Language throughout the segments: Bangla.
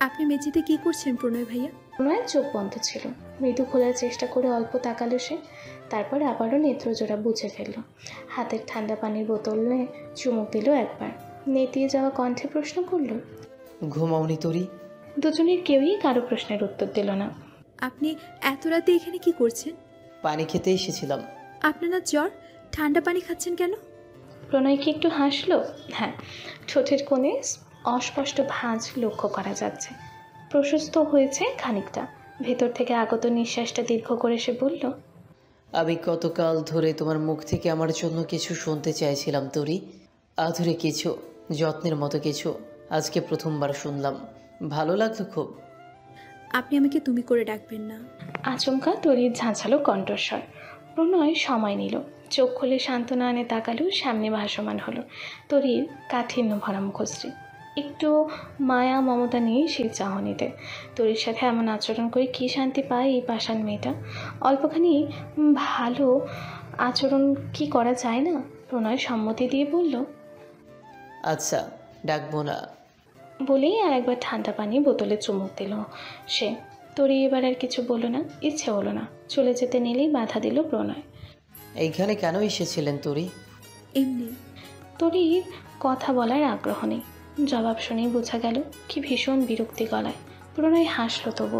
আপনি মেঝেতে কি করছেন প্রণয় ভাইয়া? প্রণয়ের চোখ বন্ধ ছিল। মৃদু খোলার চেষ্টা করে অল্প তাকালো সে। তারপর আবারও নেত্রজোড়া বুঝে ফেলল। হাতের ঠান্ডা পানির বোতলে চুমুক দিল একবার। নেতিয়ে যাওয়া কণ্ঠে প্রশ্ন করল, ঘুমাওনি তোরি? দুজনের কেউই কারো প্রশ্নের উত্তর দিল না। আপনি এত রাতে এখানে কি করছেন? পানি খেতে এসেছিলাম। আপনার না জ্বর, ঠান্ডা পানি খাচ্ছেন কেন? প্রণয় কি একটু হাসলো? হ্যাঁ, ঠোঁটের কোণে অস্পষ্ট ভাঁজ লক্ষ্য করা যাচ্ছে। প্রশস্ত হয়েছে খানিকটা। ভেতর থেকে আগত নিঃশ্বাসটা দীর্ঘ করে সে বলল, আমি গতকাল ধরে তোমার মুখ থেকে আমার জন্য কিছু শুনতে চাইছিলাম তোরি। আধুরে কিছু, যত্নের মতো কিছু। আজকে প্রথমবার শুনলাম, ভালো লাগলো খুব। আপনি আমাকে তুমি করে ডাকবেন না। আচমকা তরির ঝাঁঝালো কণ্ঠস্বর। প্রণয় সময় নিল। চোখ খুলে সান্ত্বনা আনে তাকালো, সামনে ভাসমান হলো তরির কাঠিন্য ভরা মুখশ্রী। একটু মায়া মমতা নিয়ে সেই চাহনিতে। তরির সাথে এমন আচরণ করে কী শান্তি পায় এই পাষাণ মেয়েটা। অল্পখানি ভালো আচরণ কি করা যায় না? প্রণয় সম্মতি দিয়ে বলল, আচ্ছা, ডাকবো না। বলেই আর একবার ঠান্ডা পানি বোতলে চুমুক দিল সে। তরি এবার আর কিছু বলল না, ইচ্ছে হলো না। চলে যেতে নিলেই বাধা দিল প্রণয়। এইখানে কেন এসেছিলেন তোরি? এমনি। তরির কথা বলার আগ্রহ নেই। জবাব শুনেই বোঝা গেল কি ভীষণ বিরক্তি গলায়। প্রণয় হাসল তবু,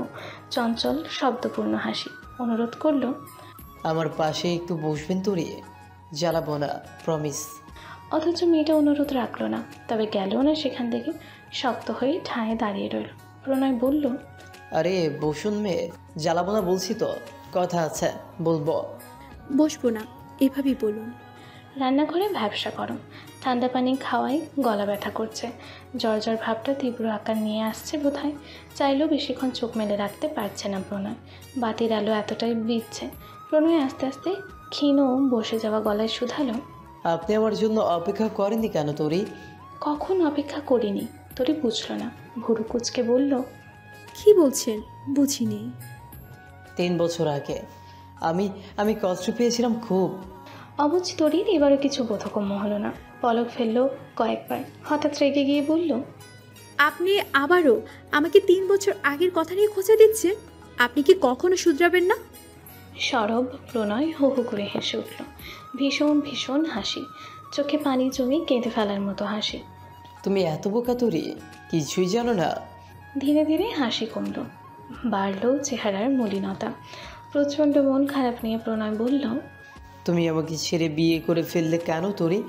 চঞ্চল শব্দপূর্ণ হাসি। অনুরোধ করল, আমার পাশে একটু বসবেন তোরি? জ্বালাবো না, প্রমিস। অথচ মেয়েটা অনুরোধ রাখলো না। তবে গেলও না সেখান থেকে, শক্ত হয়ে ঠায় দাঁড়িয়ে রইল। প্রণয় বলল, আরে বসুন মেয়ে, জ্বালাবো না বলছি তো। কথা আছে, বলবো। বসবো না, এভাবেই বলুন। রান্নাঘরে ভ্যাবসা গরম। ঠান্ডা পানি খাওয়াই গলা ব্যথা করছে। জ্বর জ্বর ভাবটা তীব্র আকার নিয়ে আসছে বোধহয়। চাইলেও বেশিক্ষণ চোখ মেলে রাখতে পারছে না প্রণয়। বাতির আলো এতটাই বিচ্ছে। প্রণয় আস্তে আস্তে ক্ষীণ বসে যাওয়া গলায় শুধালো, আপনি আমার জন্য অপেক্ষা করেননি কেন তোরি? কখন অপেক্ষা করিনি? তোরই বুঝল না। ভুরু কুচকে বলল, কি বলছেন? বুঝিনি। 3 বছর আগে আমি আমি কষ্ট পেয়েছিলাম খুব। অবুঝ তরির এবারও কিছু বোধগম্য হলো না। পলক ফেললো কয়েকবার। হঠাৎ রেগে গিয়ে বলল, আপনি আবারও আমাকে 3 বছর আগের কথা নিয়ে খোঁচা দিচ্ছেন? আপনি কি কখনো শুধরাবেন না? সরব প্রণয় হো হো করে হেসে উঠল। ভীষণ ভীষণ হাসি। চোখে পানি জমে কেঁদে ফেলার মতো হাসি। তুমি এত বোকা তোরি, কিছুই জানো না। ধীরে ধীরে হাসি কমল। বাড়ল চেহারার মলিনতা। প্রচণ্ড মন খারাপ নিয়ে প্রণয় বলল, তুমি আমাকে ছেড়ে বিয়ে করে ফেললে কেন তোরি?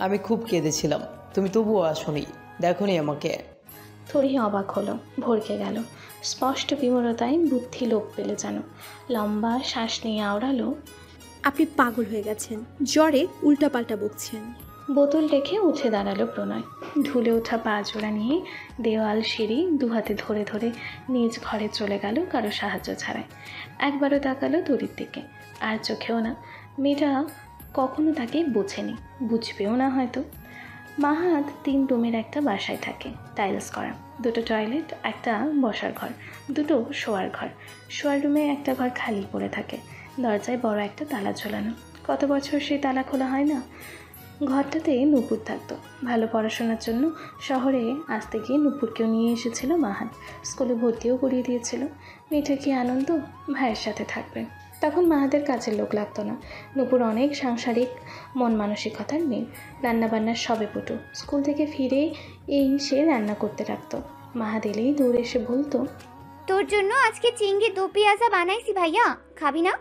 আমি খুব কেঁদেছিলাম, তুমি তবুও আসোনি, দেখোনি আমাকে। থরি অবাক হলো, ভরকে গেল। স্পষ্ট বিমরতায় বুদ্ধি লোপ পেল যেন। লম্বা শ্বাস নিয়ে আওড়ালো, আপনি পাগল হয়ে গেছেন, জ্বরে উল্টাপাল্টা বকছেন। বোতল রেখে উঠে দাঁড়ালো প্রণয়। ঢুলে ওঠা পা জোড়া নিয়ে দেওয়াল সিঁড়ি দুহাতে ধরে ধরে নিজ ঘরে চলে গেল কারো সাহায্য ছাড়াই। একবারও তাকালো তরির দিকে, আর চোখেও না। মেয়েটা কখনো তাকে বোঝেনি, বুঝবেও না হয়তো। মাহাত 3 রুমের একটা বাসায় থাকে, টাইলস করা। 2টো টয়লেট, একটা বসার ঘর, 2টো শোয়ার ঘর। শোয়ার রুমে একটা ঘর খালি পড়ে থাকে। দরজায় বড় একটা তালা ঝোলানো। কত বছর সেই তালা খোলা হয় না। ঘরটাতে নূপুর থাকতো। ভালো পড়াশোনার জন্য শহরে আসতে গিয়ে নূপুরকেও নিয়ে এসেছিল মাহাত। স্কুলে ভর্তিও করিয়ে দিয়েছিল। মেয়েটার কি আনন্দ, ভাইয়ের সাথে থাকবে। তখন মাহাদের কাজের লোক লাগতো না। নূপুর অনেক সাংসারিক মন মানসিকতার মেয়ে। রান্নাবান্নার সবে পটু। স্কুল থেকে ফিরে এই সে রান্না করতে রাখতো। মাহাদ এলেই দৌড়ে এসে বলতো, তোর জন্য আজকে চিংড়ি দো পেঁয়াজা বানাইছি ভাইয়া, খাবি না?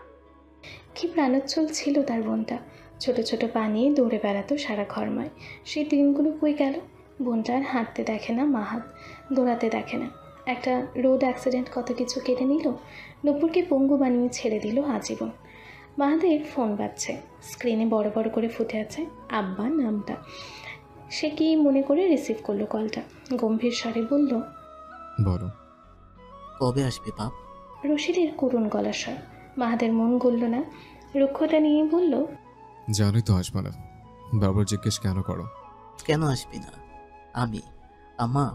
কি প্রাণোচ্ছল ছিল তার বোনটা। ছোট ছোট পা নিয়ে দৌড়ে বেড়াতো সারা ঘরময়। সেই দিনগুলো কই গেল? বোনটার হাঁটতে দেখে না মাহাত, দৌড়াতে দেখে না। একটা রোড অ্যাক্সিডেন্ট কত কিছু কেড়ে নিল। নূপুরকে পঙ্গু বানিয়ে ছেড়ে দিল আজীবন। মাহাদের ফোন বাজছে। স্ক্রিনে বড় বড় করে ফুটে আছে আব্বা নামটা। সে কি মনে করে রিসিভ করলো কলটা। গম্ভীর স্বরে বলল, বলো, কবে আসবে বাপ? রশিদের করুণ গলার স্বর। মাহাদের মন গলল না। রুক্ষতা নিয়ে বলল, জানোই তো আসবে না, বাবার জিজ্ঞেস কেন করো? কেন আসবি না? আমি আমা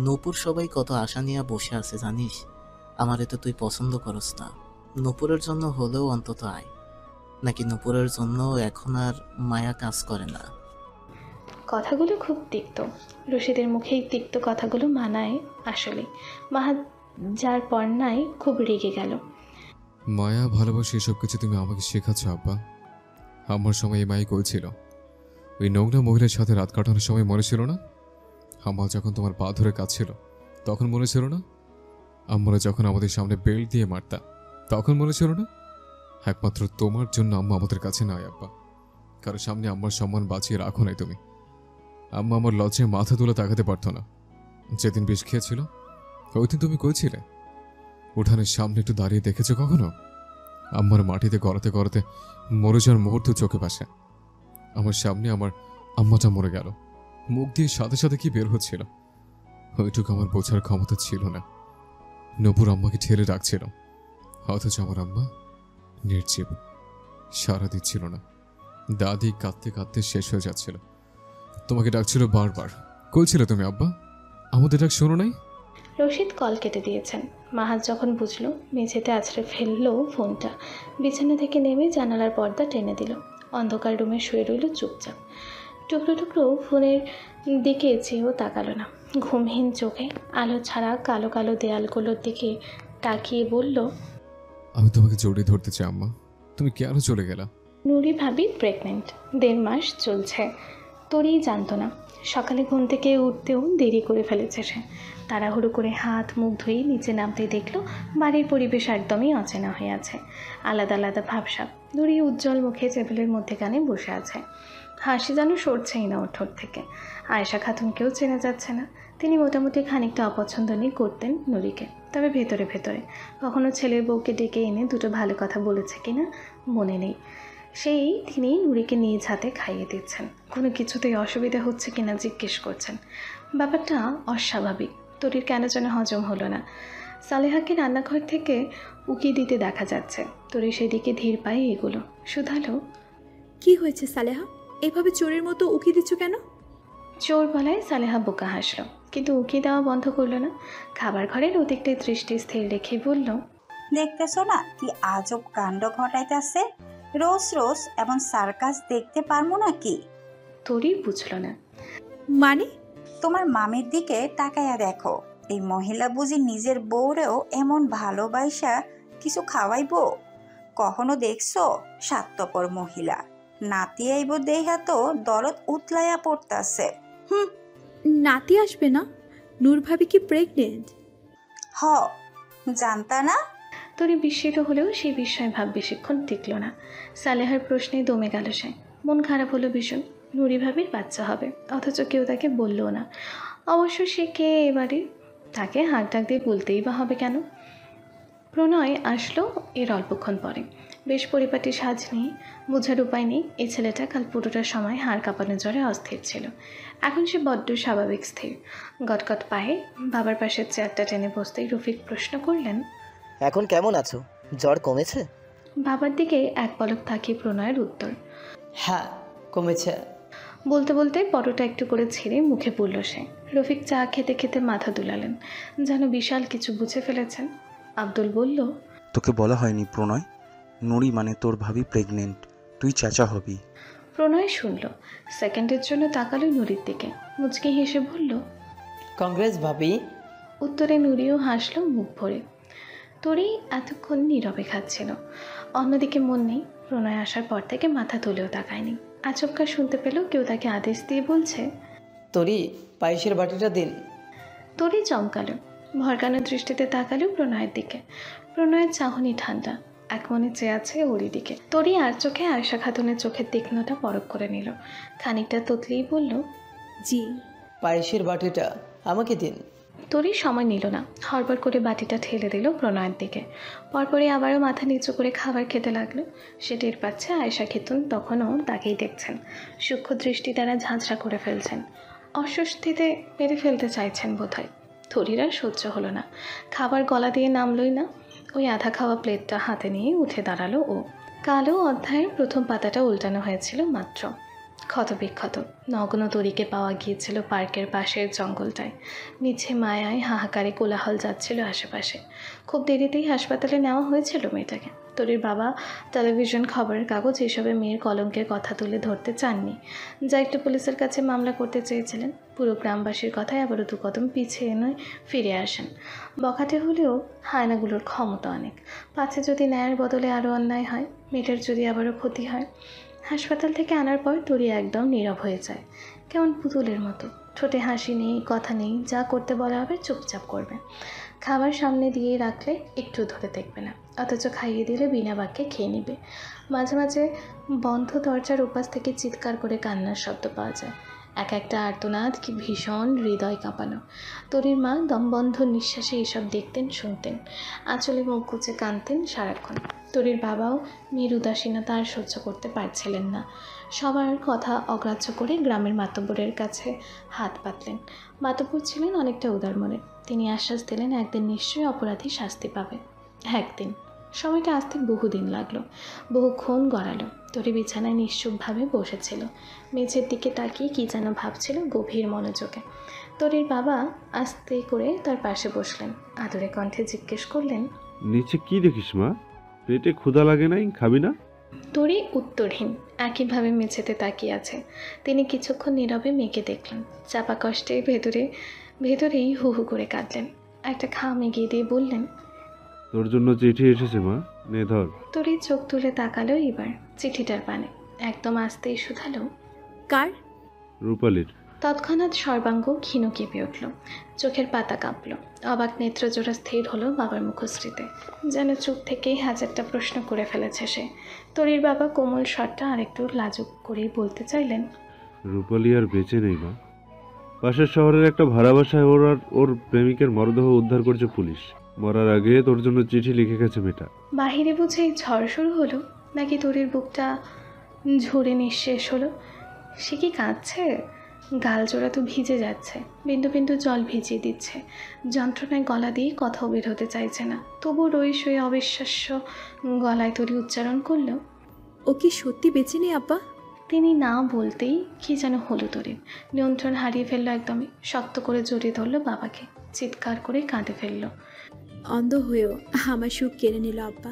নূপুর সবাই কত আশা নিয়ে বসে আছে জানিস। আমারে তো তুই পছন্দ করস না। নূপুরের জন্য হলেও অন্তত আয়। নাকি নূপুরের জন্য এখন আর মায়া কাজ করে না? কথাগুলো খুব তিক্ত। রশিদের মুখেই তিক্ত কথাগুলো মানায় আসলে। মাহাত যার পর্নায় খুব রেগে গেল। মায়া ভালোবাসা এসব কিছু তুমি আমাকে শেখাচ্ছ আব্বা? আমার সময় এই মাই কইছিল ওই নোংরা মহিলার সাথে রাত কাটানোর সময় মনে ছিল না? আমার যখন তোমার পা ধরে কাঁদছিল তখন মনে ছিল না? আমরা যখন আমাদের সামনে বেল্ট দিয়ে মারতা তখন মনে ছিল না? একমাত্র তোমার জন্য আম্মা আমাদের কাছে নয় আব্বা, কারো সামনে আম্মার সম্মান বাঁচিয়ে রাখো নাই তুমি। আম্মা আমার লজ্জায় মাথা তুলে তাকাতে পারতো না। যেদিন বিষ খেয়েছিল ওই দিন তুমি কইছিলে উঠানের সামনে একটু দাঁড়িয়ে দেখেছো কখনো? আম্মার মাটিতে গড়াতে গড়াতে মরে যাওয়ার মুহূর্ত চোখে ভাসে। আমার সামনে আমার আম্মাটা মরে গেল, মুখ দিয়ে সাথে সাথে কি বের হচ্ছিল ওইটুকু আমার বোঝার ক্ষমতা ছিল না। নপুর আম্মাকে ঠেলে ডাকছিল, অথচ আমার আম্মা নির্জীব, সাড়া দিচ্ছিল না। দাদি কাঁদতে কাঁদতে শেষ হয়ে যাচ্ছিল। তোমাকে ডাকছিল বারবার, কইছিলে তুমি আব্বা আমাদের ডাক শোনো নাই? রশিদ কল কেটে দিয়েছেন। মাহাত যখন বুঝলো মেঝেতে আছড়ে ফেললো ফোনটা, বিছানা থেকে নেমে জানালার পর্দা টেনে দিল। অন্ধকার রুমে শুয়ে রইল চুপচাপ। টুকরো টুকরো ফোনের দিকে চেয়েও তাকালো না। ঘুমহীন চোখে আলো ছাড়া কালো কালো দেয়ালগুলোর দিকে তাকিয়ে বলল, আমি তোমাকে জড়িয়ে ধরতে চাই আম্মা, তুমি কেন চলে গেলা? নুরি ভাবি প্রেগনেন্ট, 1.5 মাস চলছে। তোরই জানতো না। সকালে ঘুম থেকে উঠতেও দেরি করে ফেলেছে সে। তাড়াহুড়ো করে হাত মুখ ধুয়ে নিচে নামতে দেখলো বাড়ির পরিবেশ একদমই অচেনা হয়ে আছে। আলাদা আলাদা ভাবসাব। নুরি উজ্জ্বল মুখে টেবিলের মধ্যেখানে বসে আছে। হাসি যেন সরছেই না ওর ঠোঁট থেকে। আয়েশা খাতুনকেও চেনা যাচ্ছে না। তিনি মোটামুটি খানিকটা অপছন্দ নিয়ে করতেন নুরিকে, তবে ভেতরে ভেতরে। কখনো ছেলের বউকে ডেকে এনে দুটো ভালো কথা বলেছে কিনা মনে নেই। সেই তিনি নুরিকে নিজ হাতে খাইয়ে দিচ্ছেন। কোনো কিছুতেই অসুবিধা হচ্ছে কিনা জিজ্ঞেস করছেন। ব্যাপারটা অস্বাভাবিক। তরির কেন যেন হজম হলো না। সালেহাকে রান্নাঘর থেকে উকি দিতে দেখা যাচ্ছে। তরি সেদিকে ধীর পায়ে এগুলো শুধালো, কি হয়েছে সালেহা? এভাবে চোরের মতো উকি দিচ্ছ কেন? চোর বলায় সালেহা বোকা হাসলো, কিন্তু উকি দেওয়া বন্ধ করলো না। খাবার ঘরের ওদিকটাই দৃষ্টি স্থির রেখে বলল, দেখতেছো না কি আজব কাণ্ড ঘটাইতেছে? রোজ রোজ এমন সার্কাস দেখতে পারবো নাকি? তরি বুঝল না। মানে? তোমার মামির দিকে তাকাইয়া দেখো, এই মহিলা বুঝি নিজের বউরেও এমন ভালোবাসা কিছু খাওয়াইবো? কখনো দেখছো? স্বার্থপর মহিলা। নাতি আইব দেখা তো দরদ উতলাইয়া পড়তাছে। নাতি আসবে না? নূর ভাবি কি প্রেগনেন্ট? হ, জানতা না? তরি বিস্মিত হলেও সেই বিস্ময় ভাব বেশিক্ষণ টিকল না। সালেহার প্রশ্নে দমে গেল সে। মন খারাপ হলো ভীষণ। নুরি ভাবির বাচ্চা হবে, অথচ কেউ তাকে বললো না। অবশ্য সে কে এবারে? তাকে হাঁক ডাক দিয়ে বলতেই বা হবে কেন? প্রণয় আসলো এর অল্পক্ষণ পরে। বেশ পরিপাটি সাজ নিয়ে। বোঝার উপায় নেই এই ছেলেটা কাল পুরোটা সময় হাড় কাঁপানো জ্বরে অস্থির ছিল। এখন সে বড্ড স্বাভাবিক স্থির। গটগট পায়ে বাবার পাশের চেয়ারটা টেনে বসতেই রফিক প্রশ্ন করলেন, এখন কেমন আছো? জ্বর কমেছে? বাবার দিকে এক পলক তাকিয়ে প্রণয়ের উত্তর, হ্যাঁ কমেছে। বলতে বলতে পরোটা একটু করে ছেড়ে মুখে পড়ল সে। রফিক চা খেতে খেতে মাথা দুলালেন, যেন বিশাল কিছু বুঝে ফেলেছেন। আব্দুল বলল, তোকে বলা হয়নি প্রণয়, নুরি মানে তোর ভাবি প্রেগনেন্ট, তুই চাচা হবি। প্রণয় শুনল। সেকেন্ডের জন্য তাকালো নুরির দিকে, মুচকি হেসে বলল, কংগ্রেস ভাবি। উত্তরে নুরিও হাসলো মুখ ভরে। তোরই এতক্ষণ নীরবে খাচ্ছিল। অন্যদিকে মন নেই। প্রণয় আসার পর থেকে মাথা তুলেও তাকায়নি। আচমকা শুনতে পেল কেউ তাকে আদেশ দিয়ে বলছে, তোরই পায়েসের বাটিটা দিন। তোরই চমকালো। ভরকানো দৃষ্টিতে তাকালো প্রণয়ের দিকে। প্রণয়ের চাহনি ঠান্ডা, এক মনে চেয়ে আছে ওরই দিকে। তোরই আর চোখে আয়েশা খাতুনের চোখের তীক্ষ্ণতা পরখ করে নিল। খানিকটা তোতলেই বলল, জি। পায়েসের বাটিটা আমাকে দিন। তোরই সময় নিল না, হড়বড় করে বাটিটা ঠেলে দিল প্রণয়ের দিকে। পরপরই আবারও মাথা নিচু করে খাবার খেতে লাগলো। সে টের পাচ্ছে আয়েশা খাতুন তখনও তাকেই দেখছেন। সূক্ষ্ম দৃষ্টি তারা ঝাঁঝরা করে ফেলছেন। অস্বস্তিতে মেরে ফেলতে চাইছেন বোধহয়। থরির আর সহ্য হলো না। খাবার গলা দিয়ে নামলই না। ওই আধা খাওয়া প্লেটটা হাতে নিয়ে উঠে দাঁড়ালো ও। কালো অধ্যায়ের প্রথম পাতাটা উল্টানো হয়েছিল মাত্র। ক্ষতবিক্ষত নগ্ন তরিকে পাওয়া গিয়েছিল পার্কের পাশের জঙ্গলটায়। মিছে মায়ায় হাহাকারে কোলাহল যাচ্ছিল আশেপাশে। খুব দেরিতেই হাসপাতালে নেওয়া হয়েছিল মেয়েটাকে। তরির বাবা টেলিভিশন, খবরের কাগজ এসবে মেয়ের কলঙ্কের কথা তুলে ধরতে চাননি। যা একটু পুলিশের কাছে মামলা করতে চেয়েছিলেন। পুরো গ্রামবাসীর কথায় আবারও দু কদম পিছিয়ে নয় ফিরে আসেন। বখাটে হলেও হায়নাগুলোর ক্ষমতা অনেক। পাছে যদি ন্যায়ের বদলে আরও অন্যায় হয়, মেয়েটার যদি আবারও ক্ষতি হয়। হাসপাতাল থেকে আনার পর তরি একদম নীরব হয়ে যায়, কেমন পুতুলের মতো। ঠোঁটে হাসি নেই, কথা নেই, যা করতে বলা হবে চুপচাপ করবে। খাবার সামনে দিয়ে রাখলে একটু ধরে দেখবে না, অথচ খাইয়ে দিলে বিনা বাক্যে খেয়ে নিবে। মাঝে মাঝে বন্ধ দরজার উপাস থেকে চিৎকার করে কান্নার শব্দ পাওয়া যায়। এক একটা আর্তনাদ কি ভীষণ হৃদয় কাঁপানো। তরির মা দমবন্ধ নিঃশ্বাসে এসব দেখতেন, শুনতেন, আঁচলে মুখ গুজে কাঁদতেন সারাক্ষণ। তরির বাবাও মেয়ের উদাসীনতা আর সহ্য করতে পারছিলেন না। সবার কথা অগ্রাহ্য করে গ্রামের মাতব্বরের কাছে হাত পাতলেন। মাতব্বর ছিলেন অনেকটা উদার মনে। তিনি আশ্বাস দিলেন একদিন নিশ্চয়ই অপরাধী শাস্তি পাবে। একদিন, সময়টা আসতে বহুদিন লাগলো, বহুক্ষণ গড়ালো। তরি বিছানায় নিশ্চুপভাবে বসেছিল, মেঝের দিকে তাকিয়ে কী যেন ভাবছিল গভীর মনোযোগে। তরির বাবা আস্তে করে তার পাশে বসলেন, আদুরে কণ্ঠে জিজ্ঞেস করলেন, নিচে কি দেখিস মা? পেটে ক্ষুধা লাগে নাই, খাবি না? তরি উত্তরহীন একইভাবে মেঝেতে তাকিয়ে আছে। তিনি কিছুক্ষণ নীরবে মেয়েকে দেখলেন। চাপা কষ্টে ভেতরেই হু হু করে কাঁদলেন। একটা খাম এগিয়ে দিয়ে বললেন, তোর জন্য চিঠি এসেছে মা, নে ধর। তরি চোখ তুলে তাকালো এবার চিঠিটার পানে, একদম আস্তেই শুধালো, কার? রূপালীর। তৎক্ষণাৎ সর্বাঙ্গ ক্ষীণ কেঁপে উঠল, চোখের পাতা কাঁপল। অবাক নেত্রজোড়া স্থির হলো বাবার মুখশ্রীতে, যেন চুপ থেকেই হাজারটা প্রশ্ন করে ফেলেছে সে। তরির বাবা কোমল স্বরটা আরেকটু লাজুক করেই বলতে চাইলেন, রূপালী আর বেঁচে নেই মা। পাশের শহরের একটা ভাড়া বাসায় ওর প্রেমিকের মরদেহ উদ্ধার করছে পুলিশ। মরার আগে তোর জন্য চিঠি লিখে গেছে মেয়েটা। বাহিরে বুঝে ঝড় শুরু হলো, নাকি তরির বুকটা ঝরে নিঃশেষ হলো? সে কি কাঁদছে? গাল জোড়া তো ভিজে যাচ্ছে, বিন্দু বিন্দু জল ভিজিয়ে দিচ্ছে। যন্ত্রণায় গলা দিয়ে কথাও বের হতে চাইছে না, তবু রই সই অবিশ্বাস্য গলায় তরি উচ্চারণ করল, ও কি সত্যি বেঁচে নেই আব্বা? তিনি না বলতেই কি যেন হলো তরির। নিয়ন্ত্রণ হারিয়ে ফেললো একদমই। শক্ত করে জড়িয়ে ধরলো বাবাকে, চিৎকার করে কাঁদে ফেললো। অন্ধ হয়েও আমার সুখ কেড়ে নিল আব্বা,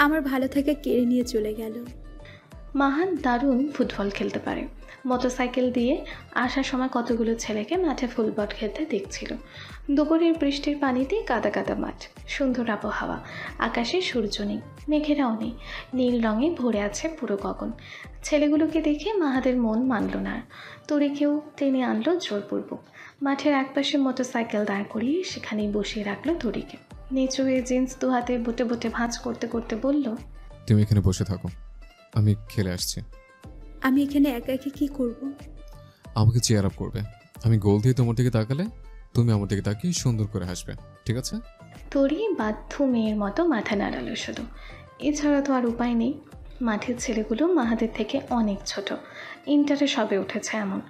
আমার ভালো থাকা কেড়ে নিয়ে চলে গেল। মাহান দারুণ ফুটবল খেলতে পারে। মোটরসাইকেল দিয়ে আসার সময় কতগুলো ছেলেকে মাঠে ফুটবল খেলতে দেখছিল। দুপুরের বৃষ্টির পানিতে কাদা কাদা মাঠ, সুন্দর আবহাওয়া, আকাশে সূর্য নেই, মেঘেরাও নেই, নীল রঙে ভরে আছে পুরো গগন। ছেলেগুলোকে দেখে মাহাদের মন মানল না। তরিকেও টেনে আনলো জোরপূর্বক। মাঠের একপাশে মোটরসাইকেল দাঁড় করিয়ে সেখানেই বসিয়ে রাখলো তরিকে। নিচু হয়ে জিন্স দু হাতে বুটে বুটে ভাঁজ করতে করতে বলল, তুমি এখানে বসে থাকো, আমি খেলে আসছি। আমি এখানে একা একা কি করব? আমাকে চেয়ার আপ করবে। আমি গোল দিয়ে তোমার দিকে তাকালে তুমি আমার দিকে তাকিয়ে সুন্দর করে হাসবে, ঠিক আছে? তরি বাধ্য মেয়ের মতো মাথা নাড়ালো শুধু। এছাড়া তো আর উপায় নেই। মাঠের ছেলেগুলো মাহাদের থেকে অনেক ছোট, ইন্টারে সবে উঠেছে এমন।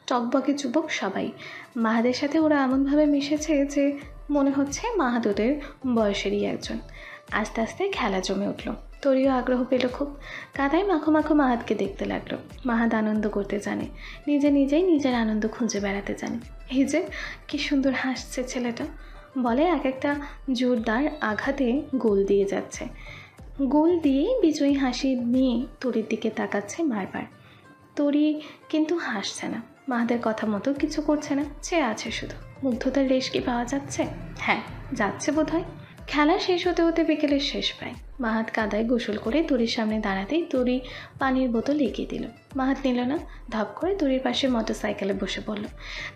টকবকে যুবক সবাই। মাহাদের সাথে ওরা এমনভাবে মিশেছে যে মনে হচ্ছে মাহাদ ওদের বয়সেরই একজন। আস্তে আস্তে খেলা জমে উঠল। তরিও আগ্রহ পেল খুব। কাদায় মাখো মাখো মাহাদকে দেখতে লাগলো। মাহাদ আনন্দ করতে জানে, নিজেই নিজের আনন্দ খুঁজে বেড়াতে জানে। এই যে কি সুন্দর হাসছে ছেলেটা, বলে এক একটা জোরদার আঘাতে গোল দিয়ে যাচ্ছে। গোল দিয়ে বিজয়ী হাসি নিয়ে তরির দিকে তাকাচ্ছে বারবার। তরি কিন্তু হাসছে না, মাহাদের কথা মতো কিছু করছে না, চেয়ে আছে শুধু। মুগ্ধতার রেশ কি পাওয়া যাচ্ছে? হ্যাঁ, যাচ্ছে বোধ হয়। খেলা শেষ হতে হতে বিকেলের শেষ প্রায়। মাহাদ কাদায় গোসল করে তরির সামনে দাঁড়াতেই তরি পানির বোতল এগিয়ে দিল। মাহাদ নিল না, ধপ করে তরির পাশে মোটরসাইকেলে বসে পড়ল।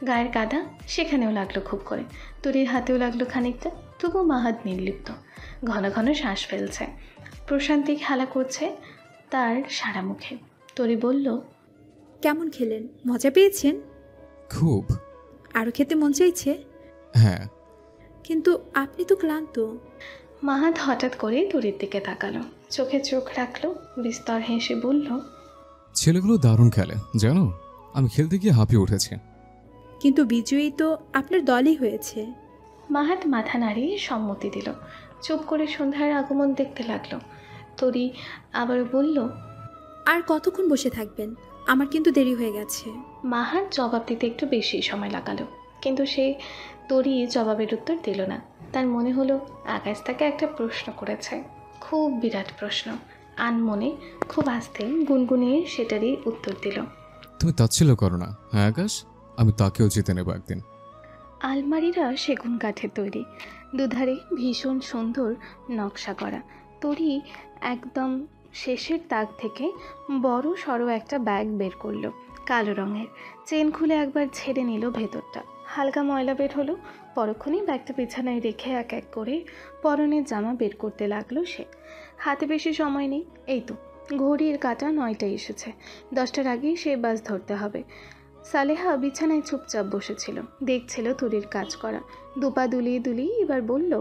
গায়ের কাদা সেখানেও লাগলো খুব করে, তরির হাতেও লাগলো খানিকটা। তবু মাহাদ নির্লিপ্ত, ঘন ঘন শ্বাস ফেলছে। প্রশান্তি খেলা করছে তার সারা মুখে। তরি বলল, কেমন খেলেন? মজা পেয়েছেন? খুব। আরও খেতে মন চাইছে? হ্যাঁ। কিন্তু আপনি তো ক্লান্ত। মাহাদ হঠাৎ করে তরির দিকে তাকালো, চোখে চোখ রাখলো, বিস্তর হেসে বলল, ছেলেগুলো দারুণ খেলে জানো, আমি খেলতে গিয়ে হাঁপিয়ে উঠেছি। কিন্তু বিজয়ী তো আপনার দলই হয়েছে। মাহাদ মাথা নাড়িয়ে সম্মতি দিল। চুপ করে সন্ধ্যার আগমন দেখতে লাগলো। তরি আবারও বলল, আর কতক্ষণ বসে থাকবেন? আমার কিন্তু দেরি হয়ে গেছে। মাহার জবাব দিতে একটু বেশি সময় লাগালো, কিন্তু সে তরি জবাবের উত্তর দিল না। তার মনে হলো আকাশ তাকে একটা প্রশ্ন করেছে, খুব বিরাট প্রশ্ন। আনমনে খুব আস্তে গুনগুনিয়ে সেটারই উত্তর দিল। তুমি তাচ্ছিল করো না, হ্যাঁ আকাশ, আমি তাকেও জিতে নেবো একদিন। আলমারিরা সেগুন কাঠের তৈরি, দুধারে ভীষণ সুন্দর নকশা করা। তরি একদম শেষের তাক থেকে বড় সড়ো একটা ব্যাগ বের করলো, কালো রঙের। চেন খুলে একবার ছেড়ে নিল ভেতরটা, হালকা ময়লা বের হলো। পরক্ষণেই ব্যাগটা বিছানায় রেখে এক এক করে পরনের জামা বের করতে লাগলো সে। হাতে বেশি সময় নেই, এই তো ঘড়ির কাঁটা 9টায় এসেছে, 10টার আগেই সে বাস ধরতে হবে। সালেহা বিছানায় চুপচাপ বসেছিল, দেখছিল তরির কাজ করা। দুপা দুলিয়ে দুলিয়ে এবার বলল,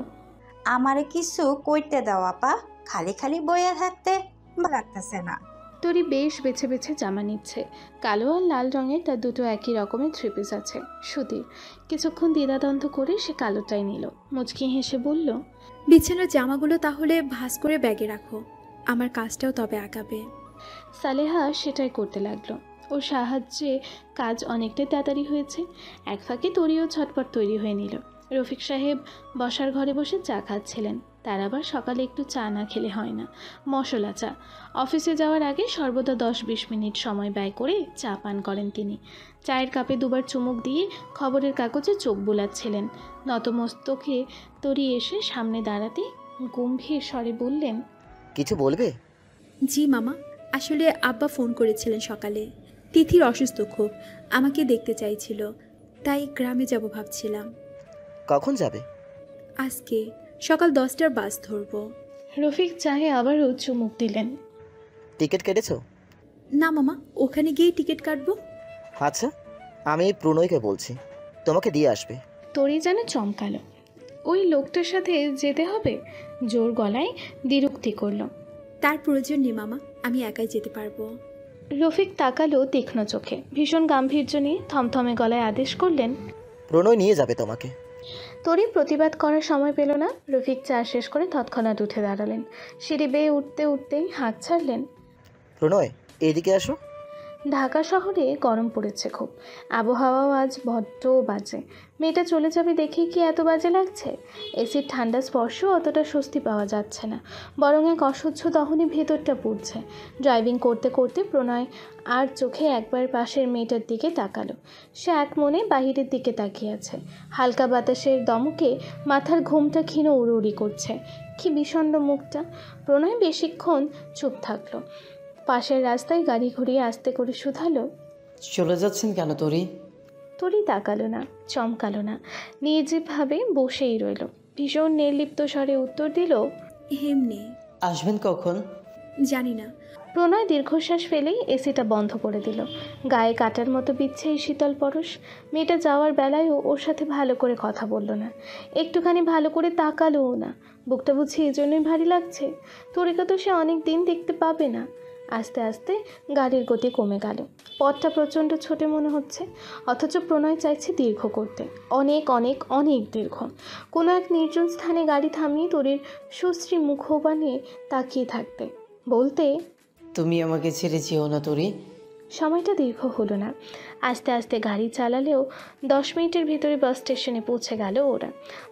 আমারে কিছু কইতে দাও আপা, খালি খালি বইয়া থাকতে ভালো লাগতেছে না। তরি বেশ বেছে বেছে জামা নিচ্ছে। কালো আর লাল রঙের তার দুটো একই রকমের থ্রি পিস আছে, সুতির। কিছুক্ষণ দ্বিধাদ্বন্দ্ব করে সে কালোটাই নিল। মুচকি হেসে বলল, বিছানার জামাগুলো তাহলে ভাঁজ করে ব্যাগে রাখো, আমার কাজটাও তবে আগাবে। সালেহা সেটাই করতে লাগলো। ওর সাহায্যে কাজ অনেকটাই তাড়াতাড়ি হয়েছে। এক ফাঁকে তরিও ছটপট তৈরি হয়ে নিল। রফিক সাহেব বসার ঘরে বসে চা খাচ্ছিলেন। তার আবার সকালে একটু চা না খেলে হয় না, মশলা চা। অফিসে যাওয়ার আগে সর্বদা 10-20 মিনিট সময় ব্যয় করে চা পান করেন তিনি। চায়ের কাপে দুবার চুমুক দিয়ে খবরের কাগজে চোখ বুলাচ্ছিলেন। নতমস্তকে তরি এসে সামনে দাঁড়াতে গম্ভীর স্বরে বললেন, কিছু বলবে? জি মামা, আসলে আব্বা ফোন করেছিলেন সকালে। তিথির অসুস্থ খুব, আমাকে দেখতে চাইছিল, তাই গ্রামে যাব ভাবছিলাম। কখন যাবে? আজকে সকাল 10টার বাস ধরবো। রফিক চায়ে আবারও চুমুক দিলেন। টিকিট কেটেছো? না মামা, ওখানে গিয়েই টিকিট কাটবো। আচ্ছা, আমি প্রণয়কে বলছি, তোমাকে দিয়ে আসবে। তরি যেন চমকালো, ওই লোকটার সাথে যেতে হবে? জোর গলায় দ্বিরুক্তি করলো। তার প্রয়োজন নেই মামা, আমি একাই যেতে পারবো। রফিক তাকালো তীক্ষ্ণ চোখে, ভীষণ গাম্ভীর্য নিয়ে থমথমে গলায় আদেশ করলেন, প্রণয় নিয়ে যাবে তোমাকে। তরি প্রতিবাদ করার সময় পেল না। রফিক চা শেষ করে তৎক্ষণাৎ উঠে দাঁড়ালেন। সিঁড়ি বেয়ে উঠতে উঠতেই হাত ছাড়লেন। প্রণয়, এইদিকে আসো। ঢাকা শহরে গরম পড়েছে খুব, আবহাওয়াও আজ বড্ড বাজে। মেয়েটা চলে যাবে দেখেই কি এত বাজে লাগছে? এসির ঠান্ডা স্পর্শ অতটা স্বস্তি পাওয়া যাচ্ছে না, বরং এক অসহ্য দহনে ভেতরটা পুড়ছে। ড্রাইভিং করতে করতে প্রণয় আর চোখে একবার পাশের মেয়েটার দিকে তাকালো। সে এক মনে বাহিরের দিকে তাকিয়ে আছে। হালকা বাতাসের দমকে মাথার ঘুমটা ক্ষীণ উড়ি করছে। কি বিষণ্ণ মুখটা। প্রণয় বেশিক্ষণ চুপ থাকলো। পাশের রাস্তায় গাড়ি ঘুরিয়ে আস্তে করে শুধালো, চলে যাচ্ছেন কেন তরি? তরি তাকালো না, চমকালো না, নির্জীবভাবে বসেই রইল। ভীষণ নির্লিপ্ত স্বরে উত্তর দিল, এমনি। আসবেন কখন? জানি না। প্রণয় দীর্ঘশ্বাস ফেলেই এসিটা বন্ধ করে দিল। গায়ে কাটার মতো বিচ্ছে এই শীতল পরশ। মেয়েটা যাওয়ার বেলায়ও ওর সাথে ভালো করে কথা বলল না, একটুখানি ভালো করে তাকালোও না। বুকটা বুঝি এই জন্যই ভারী লাগছে। তরিকা তো সে অনেক দিন দেখতে পাবে না। আস্তে আস্তে গাড়ির গতি কমে গেল। পথটা প্রচণ্ড ছোটে মনে হচ্ছে, অথচ প্রণয় চাইছে দীর্ঘ করতে, অনেক অনেক অনেক দীর্ঘ। কোনো এক নির্জন স্থানে গাড়ি থামিয়ে তরির সুশ্রী মুখবাণে তাকিয়ে থাকতে, বলতে, তুমি আমাকে ছেড়ে যেও না তরি। সময়টা দীর্ঘ হলো না। আস্তে আস্তে গাড়ি চালালেও 10 মিনিটের ভিতরে বাস স্টেশনে পৌঁছে গেল ওরা।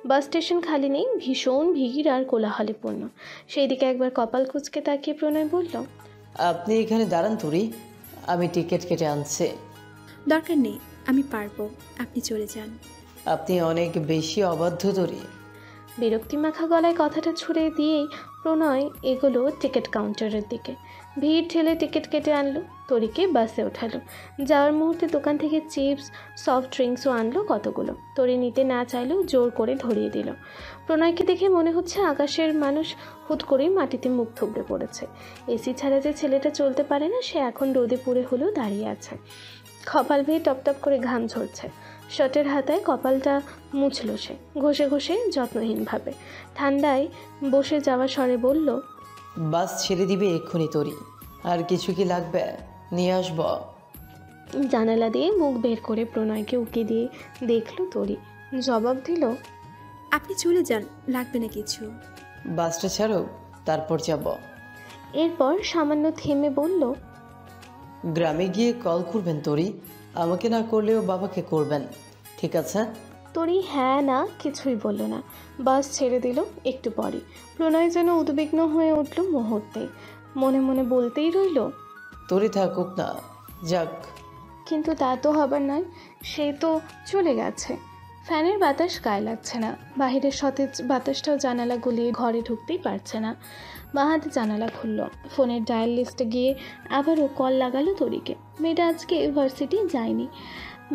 বাস স্টেশন খালি নেই, ভীষণ ভিড় আর কোলাহলপূর্ণ। সেই দিকে একবার কপাল কুঁচকে তাকিয়ে প্রণয় বলল, আপনি এখানে দাঁড়ান তরি, আমি টিকিট কেটে আনছি। দরকার নেই, আমি পারবো, আপনি চলে যান। আপনি অনেক বেশি অবাধ্য তরি। বিরক্তিমাখা গলায় কথাটা ছুড়ে দিয়েই প্রণয় এগোলো টিকিট কাউন্টারের দিকে। ভিড় ঠেলে টিকিট কেটে আনলো, তরিকে বাসে ওঠালো। যাওয়ার মুহূর্তে দোকান থেকে চিপস, সফট ড্রিঙ্কসও আনলো কতগুলো। তরি নিতে না চাইলেও জোর করে ধরিয়ে দিল। প্রণয়কে দেখে মনে হচ্ছে আকাশের মানুষ হুট করেই মাটিতে মুখ থুবড়ে পড়েছে। এসি ছাড়া যে ছেলেটা চলতে পারে না, সে এখন রোদে পুড়ে হলেও দাঁড়িয়ে আছে। কপাল বেয়ে টপটপ করে ঘাম ঝরছে। শর্টের হাতায় কপালটা মুছল সে, ঘষে ঘষে যত্নহীনভাবে। ঠান্ডায় বসে যাওয়া স্বরে বলল, বাস ছেড়ে দিবে এক্ষুনি তরি, আর কিছু কি লাগবে নিয়ে আসবো? জানালা দিয়ে মুখ বের করে প্রণয়কে উকি দিয়ে দেখল তরি। জবাব দিল, আপনি চলে যান, লাগবে না কিছু। বাসটা ছাড়ো, তারপর যাব। এরপর সামান্য থেমে বলল, গ্রামে গিয়ে কল করবেন তরি, আমাকে না করলেও বাবাকে করবেন, ঠিক আছে? তরি হ্যাঁ না কিছুই বলল না, বাস ছেড়ে দিল। একটু পরে প্রণয় যেন উদ্বিগ্ন হয়ে উঠল মুহূর্তে, মনে মনে বলতেই রইল, তরি থাকুক না, যাক। কিন্তু তা তো হবার নয়, সে তো চলে গেছে। ফ্যানের বাতাস গায়ে লাগছে না, বাহিরের সতেজ বাতাসটাও জানালা গলিয়ে ঘরে ঢুকতেই পারছে না। মাহাত জানালা খুলল, ফোনের ডায়াল লিস্টে গিয়ে আবারও কল লাগালো তরিকে। মেয়েটা আজকে ভার্সিটি যায়নি,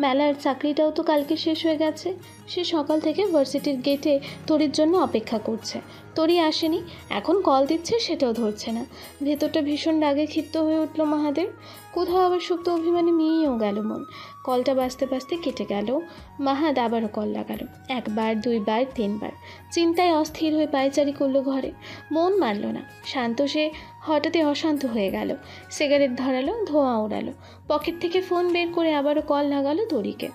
মেলার চাকরিটাও তো কালকে শেষ হয়ে গেছে। সে সকাল থেকে ভার্সিটির গেটে তরির জন্য অপেক্ষা করছে, তরি আসেনি, এখন কল দিচ্ছে সেটাও ধরছে না। ভেতরটা ভীষণ রাগে ক্ষিপ্ত হয়ে উঠল মাহাদের। কোথাও আবার সুপ্ত অভিমানে মিয়েও গেল মন। কলটা বাজতে বাজতে কেটে গেল। মাহাদ আবারও কল লাগালো, একবার, দুইবার, তিনবার। চিন্তায় অস্থির হয়ে পায়চারি করলো ঘরে, মন মানল না। শান্ত সে হঠাৎই অশান্ত হয়ে গেল। সিগারেট ধরালো, ধোঁয়া ওড়ালো। পকেট থেকে ফোন বের করে আবারও কল লাগালো তরিকে।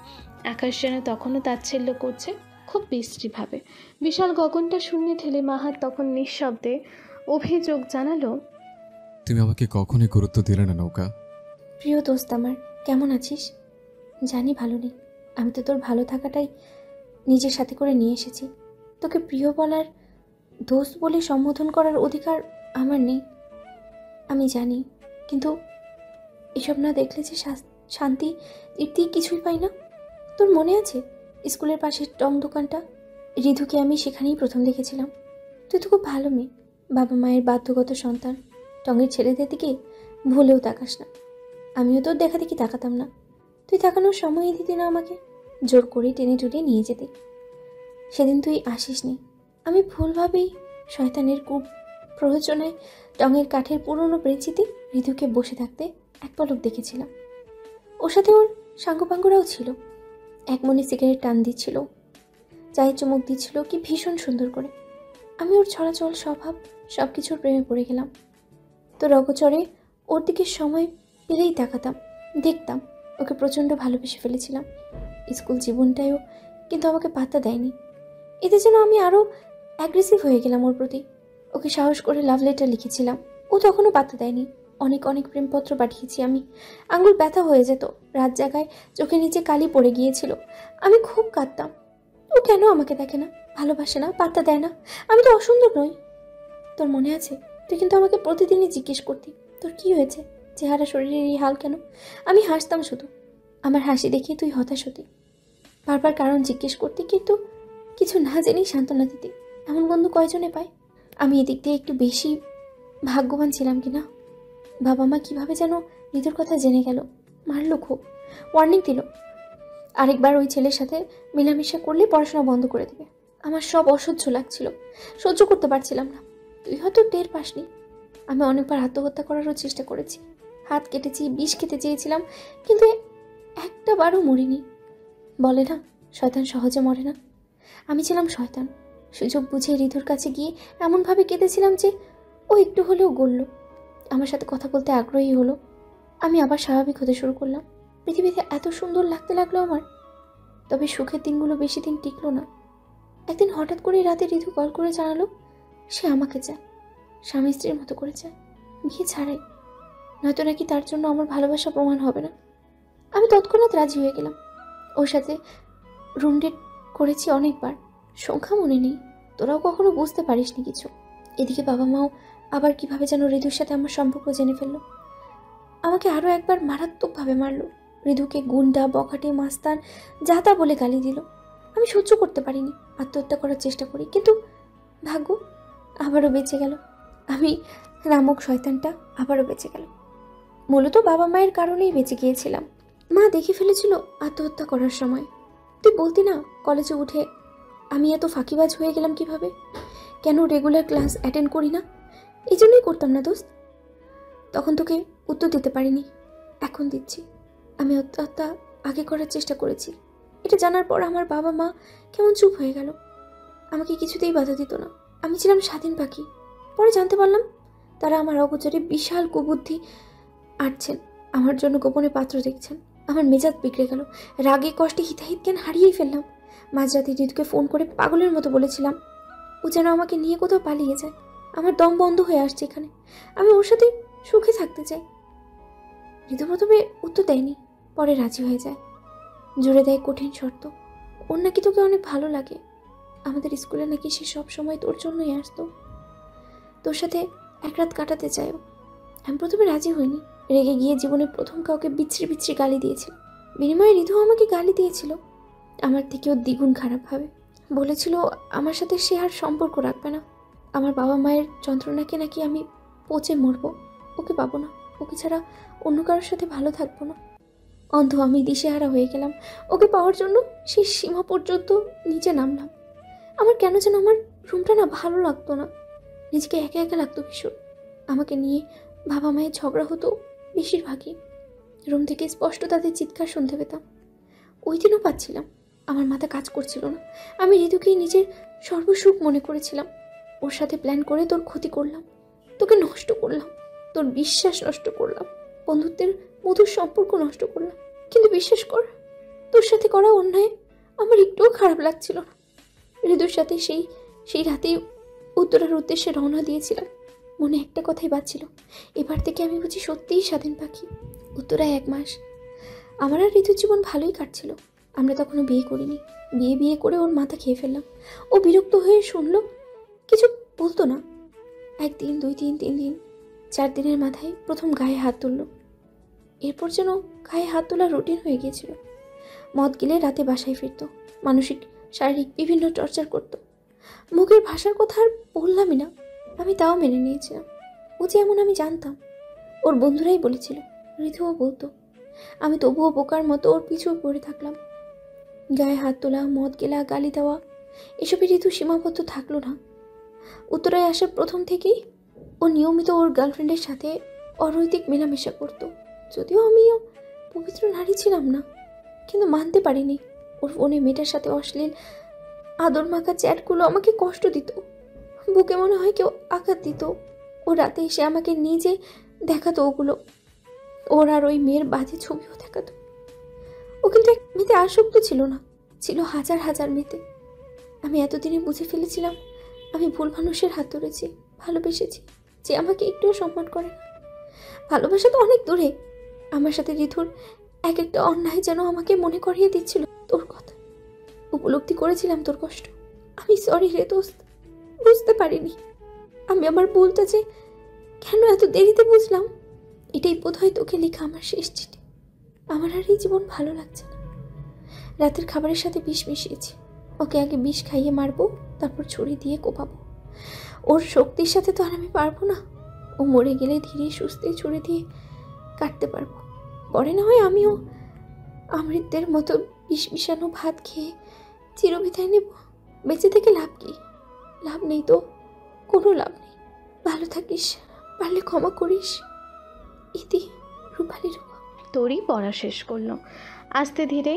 আকাশ যেন তখনও তাচ্ছিল্য করছে, খুব বিশ্রীভাবে। বিশাল গগনটা শূন্যে ঠেলে মাহাত তখন নিঃশব্দে অভিযোগ জানালো, তুমি আমাকে কখনোই গুরুত্ব দিলে না নৌকা। প্রিয় দোস্ত আমার, কেমন আছিস? জানি ভালো নেই, আমি তো তোর ভালো থাকাটাই নিজের সাথে করে নিয়ে এসেছি। তোকে প্রিয় বলার, দোস্ত বলে সম্বোধন করার অধিকার আমার নেই, আমি জানি। কিন্তু এসব না দেখলে যে শান্তি তৃপ্তি কিছুই পাই না। তোর মনে আছে স্কুলের পাশের টং দোকানটা? ঋতুকে আমি সেখানেই প্রথম দেখেছিলাম। তুই তো খুব ভালো মেয়ে, বাবা মায়ের বাধ্যগত সন্তান, টঙের ছেলেদের দিকে ভুলেও তাকাস না। আমিও তোর দেখা দেখি তাকাতাম না, তুই তাকানোর সময়ই দিতি না আমাকে, জোর করে টেনে টুটে নিয়ে যেতে। সেদিন তুই আসিসনি, আমি ভুলভাবেই শয়তানের কূপ প্ররোচনায় টঙের কাঠের পুরনো বেঞ্চিতে ঋতুকে বসে থাকতে এক পলক দেখেছিলাম। ওর সাথে ওর সাঙ্গপাঙ্গরাও ছিল, এক মনে সিগারেট টান দিচ্ছিল, চায়ে চুমুক দিচ্ছিল, কি ভীষণ সুন্দর করে। আমি ওর ছড়াচল স্বভাব সব কিছুর প্রেমে পড়ে গেলাম। তোর অগচরে ওর দিকে সময় পেলেই তাকাতাম, দেখতাম। ওকে প্রচণ্ড ভালোবেসে ফেলেছিলাম। স্কুল জীবনটাও কিন্তু আমাকে পাত্তা দেয়নি। এতে যেন আমি আরও অ্যাগ্রেসিভ হয়ে গেলাম ওর প্রতি। ওকে সাহস করে লাভ লেটার লিখেছিলাম, ও তখনও পাত্তা দেয়নি। অনেক অনেক প্রেমপত্র পাঠিয়েছি আমি, আঙুল ব্যথা হয়ে যেত, রাত জাগায় চোখে নিচে কালি পড়ে গিয়েছিল। আমি খুব কাঁদতাম। ও কেন আমাকে দেখে না, ভালোবাসে না, পাত্তা দেয় না? আমি তো অসুন্দর নই। তোর মনে আছে, তুই কিন্তু আমাকে প্রতিদিনই জিজ্ঞেস করতি তোর কি হয়েছে, চেহারা শরীরের এই হাল কেন? আমি হাসতাম শুধু, আমার হাসি দেখে তুই হতাশ হতি, বারবার কারণ জিজ্ঞেস করতি, কিন্তু কিছু না জেনেই সান্ত্বনা দিতি। এমন বন্ধু কয়জনে পায়? আমি এদিক দিয়ে একটু বেশি ভাগ্যবান ছিলাম কি না? বাবা মা কীভাবে যেন ঋতুর কথা জেনে গেল, মারলো, খুব ওয়ার্নিং দিল, আরেকবার ওই ছেলের সাথে মেলামেশা করলে পড়াশোনা বন্ধ করে দেবে। আমার সব অসহ্য লাগছিল, সহ্য করতে পারছিলাম না। তুই হয়তো টের পাসনি, আমি অনেকবার আত্মহত্যা করারও চেষ্টা করেছি, হাত কেটেছি, বিষ খেতে চেয়েছিলাম, কিন্তু একটা বারও মরিনি। বলে না, শয়তান সহজে মরে না। আমি ছিলাম শয়তান, সুযোগ বুঝে ঋতুর কাছে গিয়ে এমনভাবে কেঁদেছিলাম যে ও একটু হলেও গলল, আমার সাথে কথা বলতে আগ্রহী হলো। আমি আবার স্বাভাবিক হতে শুরু করলাম, পৃথিবীতে এত সুন্দর লাগতে লাগলো আমার। তবে সুখের দিনগুলো বেশি দিন টিকলো না। একদিন হঠাৎ করে রাতে ঋতু কল করে জানালো সে আমাকে চায়, স্বামী স্ত্রীর মতো করে চায়, বিয়ে ছাড়াই, নয়তো নাকি তার জন্য আমার ভালোবাসা প্রমাণ হবে না। আমি তৎক্ষণাৎ রাজি হয়ে গেলাম। ওর সাথে রুম ডেট করেছি অনেকবার, সংখ্যা মনে নেই, তোরাও কখনো বুঝতে পারিসনি কিছু। এদিকে বাবা মাও আবার কিভাবে যেন ঋতুর সাথে আমার সম্পর্ক জেনে ফেললো। আমাকে আরও একবার মারাত্মকভাবে মারলো, ঋতুকে গুন্ডা, বখাটে, মাস্তান যা তা বলে গালি দিল। আমি সহ্য করতে পারিনি, আত্মহত্যা করার চেষ্টা করি, কিন্তু ভাগ্য আবারও বেঁচে গেল। আমি নামক শয়তানটা আবারও বেঁচে গেল। মূলত বাবা মায়ের কারণেই বেঁচে গিয়েছিলাম। মা দেখে ফেলেছিল আত্মহত্যা করার সময়। তুই বলতি না কলেজে উঠে আমি এত ফাঁকিবাজ হয়ে গেলাম কিভাবে, কেন রেগুলার ক্লাস অ্যাটেন্ড করি না? এই জন্যই করতাম না দোস্ত। তখন তোকে উত্তর দিতে পারিনি, এখন দিচ্ছি। আমি আত্মহত্যা আগে করার চেষ্টা করেছি। এটা জানার পর আমার বাবা মা কেমন চুপ হয়ে গেল, আমাকে কিছুতেই বাধা দিত না। আমি ছিলাম স্বাধীন পাখি। পরে জানতে পারলাম তারা আমার অগোচরে বিশাল কুবুদ্ধি আটছেন, আমার জন্য গোপনে পাত্র দেখছেন। আমার মেজাজ বিগড়ে গেল, রাগে কষ্টে হিতাহিত জ্ঞান হারিয়েই ফেললাম। মাঝরাতে ঋতুকে ফোন করে পাগলের মতো বলেছিলাম ও যেন আমাকে নিয়ে কোথাও পালিয়ে যায়। আমার দম বন্ধ হয়ে আসছে এখানে, আমি ওর সাথে সুখে থাকতে চাই। ঋতু প্রথমে উত্তর দেয়নি, পরে রাজি হয়ে যায়। জুড়ে দেয় কঠিন শর্ত। ওর নাকি তোকে অনেক ভালো লাগে, আমাদের স্কুলে নাকি সে সব সময় তোর জন্যই আসতো, তোর সাথে এক রাত কাটাতে চায়। আমি প্রথমে রাজি হইনি, রেগে গিয়ে জীবনের প্রথম কাউকে বিচ্ছিরি বিচ্ছিরি গালি দিয়েছিল। বিনিময়ে ঋতু আমাকে গালি দিয়েছিল আমার থেকেও দ্বিগুণ খারাপভাবে। বলেছিল আমার সাথে সে আর সম্পর্ক রাখবে না, আমার বাবা মায়ের যন্ত্রণাকে নাকি আমি পচে মরবো, ওকে পাবো না, ওকে ছাড়া অন্য কারোর সাথে ভালো থাকবো না। অন্ধ আমি দিশেহারা হয়ে গেলাম। ওকে পাওয়ার জন্য সেই সীমা পর্যন্ত নিচে নামলাম। আমার কেন যেন আমার রুমটা না ভালো লাগতো না, নিজেকে একা একা লাগতো ভীষণ। আমাকে নিয়ে বাবা মায়ের ঝগড়া হতো বেশিরভাগই। রুম থেকে স্পষ্ট তাদের চিৎকার শুনতে পেতাম। ওই দিনও পাচ্ছিলাম, আমার মাথা কাজ করছিল না। আমি ঋতুকেই নিজের সর্বসুখ মনে করেছিলাম। ওর সাথে প্ল্যান করে তোর ক্ষতি করলাম, তোকে নষ্ট করলাম, তোর বিশ্বাস নষ্ট করলাম, বন্ধুত্বের মধুর সম্পর্ক নষ্ট করলাম। কিন্তু বিশ্বাস কর, তোর সাথে করা অন্যায় আমার একটুও খারাপ লাগছিল না। ঋতুর সাথে সেই রাতেই উত্তরার উদ্দেশ্যে রওনা দিয়েছিলাম। মনে একটা কথাই বাজছিল, এবার থেকে আমি বুঝি সত্যিই স্বাধীন পাখি। উত্তরায় 1 মাস আমার আর ঋতুর জীবন ভালোই কাটছিল। আমরা তখনও বিয়ে করিনি। বিয়ে করে ওর মাথা খেয়ে ফেললাম। ও বিরক্ত হয়ে শুনলো, কিছু বলতো না। 1 দিন 2 দিন 3 দিন 4 দিনের মাথায় প্রথম গায়ে হাত তুললো। এরপর যেন গায়ে হাত তোলা রুটিন হয়ে গিয়েছিল। মদ গিলে রাতে বাসায় ফিরত, মানসিক শারীরিক বিভিন্ন টর্চার করত। মুখের ভাষার কথা আর বললামই না, আমি তাও মেনে নিয়েছিলাম। ও যে এমন আমি জানতাম, ওর বন্ধুরাই বলেছিল, ঋতুও বলতো। আমি তবুও বোকার মতো ওর পিছু পড়ে থাকলাম। গায়ে হাত তোলা, মদ গেলা, গালি দেওয়া, এসবের ঋতু সীমাবদ্ধ থাকলো না। উত্তরায় আসার প্রথম থেকেই ও নিয়মিত ওর গার্লফ্রেন্ডের সাথে অনৈতিক মেলামেশা করতো। যদিও আমিও পবিত্র নারী ছিলাম না, কিন্তু মানতে পারিনি। ওর ফোনে মেয়েটার সাথে অশ্লীল আদর মাখা চ্যাটগুলো আমাকে কষ্ট দিত। বুকে মনে হয় কেউ আঘাত দিত। ও রাতে এসে আমাকে নিজে দেখাতো ওগুলো। ওর আর ওই মেয়ের বাজে ছবিও দেখাতো। ও কিন্তু এক মেয়েতে আসক্ত ছিল না, ছিল হাজার হাজার মেয়েতে। আমি এতদিনে বুঝে ফেলেছিলাম আমি ভুল মানুষের হাত ধরেছি, ভালোবেসেছি, যে আমাকে একটুও সম্মান করে না। ভালোবাসা তো অনেক দূরে। আমার সাথে ঋতুর এক একটা অন্যায় যেন আমাকে মনে করিয়ে দিচ্ছিল তোর কথা। উপলব্ধি করেছিলাম তোর কষ্ট। আমি সরি রে দোস্ত, বুঝতে পারিনি। আমি আমার ভুলটা যে কেন এত দেরিতে বুঝলাম, এটাই বোধহয় তোকে লেখা আমার শেষ চিঠি। আমার আর এই জীবন ভালো লাগছে না। রাতের খাবারের সাথে বিষ মিশিয়েছি। ওকে আগে বিষ খাইয়ে মারবো, তারপর ছুরি দিয়ে কোপাবো। ওর শক্তির সাথে তো আর আমি পারবো না। ও মরে গেলে ধীরে সুস্থে ছুরি দিয়ে কাটতে পারবো। পরে না হয় আমিও আমৃত্যের মতো বিষ মিশানো ভাত খেয়ে চিরবিদায় নেব। বেঁচে থেকে লাভ কি? লাভ নেই তো, কোনো লাভ নেই। ভালো থাকিস, পারলে ক্ষমা করিস। ইতি, রূপালি রূপা। তোরই পড়া শেষ করলো। আস্তে ধীরে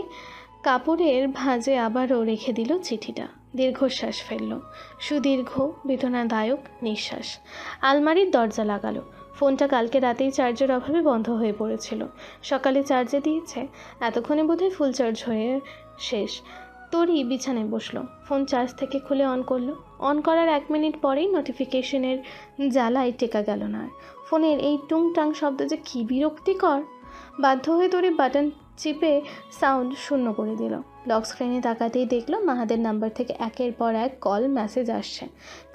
কাপড়ের ভাঁজে আবারও রেখে দিল চিঠিটা। দীর্ঘশ্বাস ফেলল, সুদীর্ঘ বেদনাদায়ক নিঃশ্বাস। আলমারির দরজা লাগালো। ফোনটা কালকে রাতেই চার্জের অভাবে বন্ধ হয়ে পড়েছিল। সকালে চার্জে দিয়েছে, এতক্ষণে বোধহয় ফুল চার্জ হয়ে শেষ। তোরই বিছানায় বসলো, ফোন চার্জ থেকে খুলে অন করলো। অন করার 1 মিনিট পরেই নোটিফিকেশনের জ্বালায় টেকা গেল না। ফোনের এই টুংটাং শব্দ যে কী বিরক্তিকর। বাধ্য হয়ে তোরে বাটন চিপে সাউন্ড শূন্য করে দিল। লক স্ক্রিনে তাকাতেই দেখলো মাহাদের নাম্বার থেকে একের পর এক কল মেসেজ আসছে।